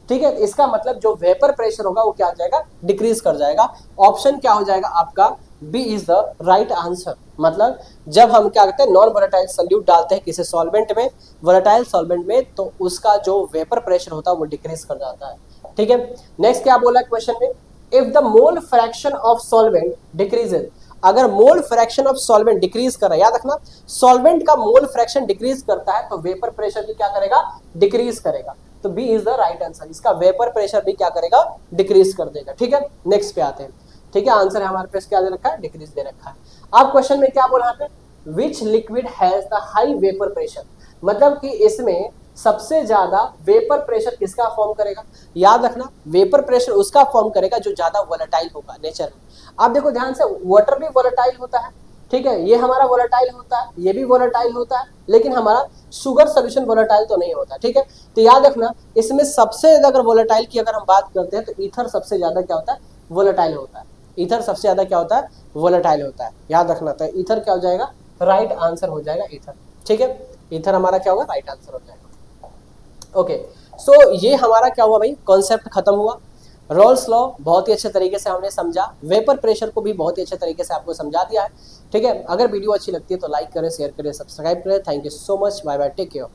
ठीक है, इसका मतलब जो वेपर प्रेशर होगा वो क्या हो जाएगा, डिक्रीज कर जाएगा। ऑप्शन क्या हो जाएगा आपका, B is the right answer. मतलब जब हम क्या करते हैं, नॉन वोलेटाइल सोल्यूट डालते हैं किसी सॉल्वेंट में, वोलेटाइल सॉल्वेंट में, तो उसका जो वेपर प्रेशर होता है वो डिक्रीज कर जाता है। ठीक है, नेक्स्ट क्या बोला क्वेश्चन में, if the mole fraction of solvent decreases, अगर mole fraction of solvent decrease कर रहा है, याद रखना सॉल्वेंट का मोल फ्रैक्शन डिक्रीज करता है तो वेपर प्रेशर भी क्या करेगा, डिक्रीज करेगा। तो B is the right answer, इसका वेपर प्रेशर भी क्या करेगा, डिक्रीज कर देगा। ठीक है, नेक्स्ट पे आते हैं। ठीक है, आंसर है हमारे पास क्या दे रखा है, डिक्रीज दे रखा है। अब क्वेश्चन में क्या बोला यहाँ पे, विच liquid has the high vapour pressure, मतलब कि इसमें सबसे ज्यादा वेपर प्रेशर किसका फॉर्म करेगा। याद रखना वेपर प्रेशर उसका फॉर्म करेगा जो ज्यादा वोलेटाइल होगा नेचर में। आप देखो ध्यान से, वाटर भी वोलेटाइल होता है, ठीक है, ये हमारा वोलेटाइल होता है, ये भी वोलेटाइल होता है, लेकिन हमारा शुगर सोल्यूशन वोलेटाइल तो नहीं होता। ठीक है, तो याद रखना इसमें सबसे ज्यादा अगर वोलेटाइल की अगर हम बात करते हैं तो ईथर सबसे ज्यादा क्या होता है, वोलेटाइल होता है। ईथर सबसे ज्यादा क्या होता है, वोलेटाइल होता है, याद रखना। तो ईथर क्या हो जाएगा, राइट आंसर हो जाएगा ईथर। ठीक है, ईथर हमारा क्या होगा, राइट आंसर हो जाएगा। ओके, सो ये हमारा क्या हुआ भाई, कॉन्सेप्ट खत्म हुआ। रोल्स लॉ बहुत ही अच्छे तरीके से हमने समझा, वेपर प्रेशर को भी बहुत ही अच्छे तरीके से आपको समझा दिया है। ठीक है, अगर वीडियो अच्छी लगती है तो लाइक करें, शेयर करें, सब्सक्राइब करें। Thank you so much, bye bye, take care.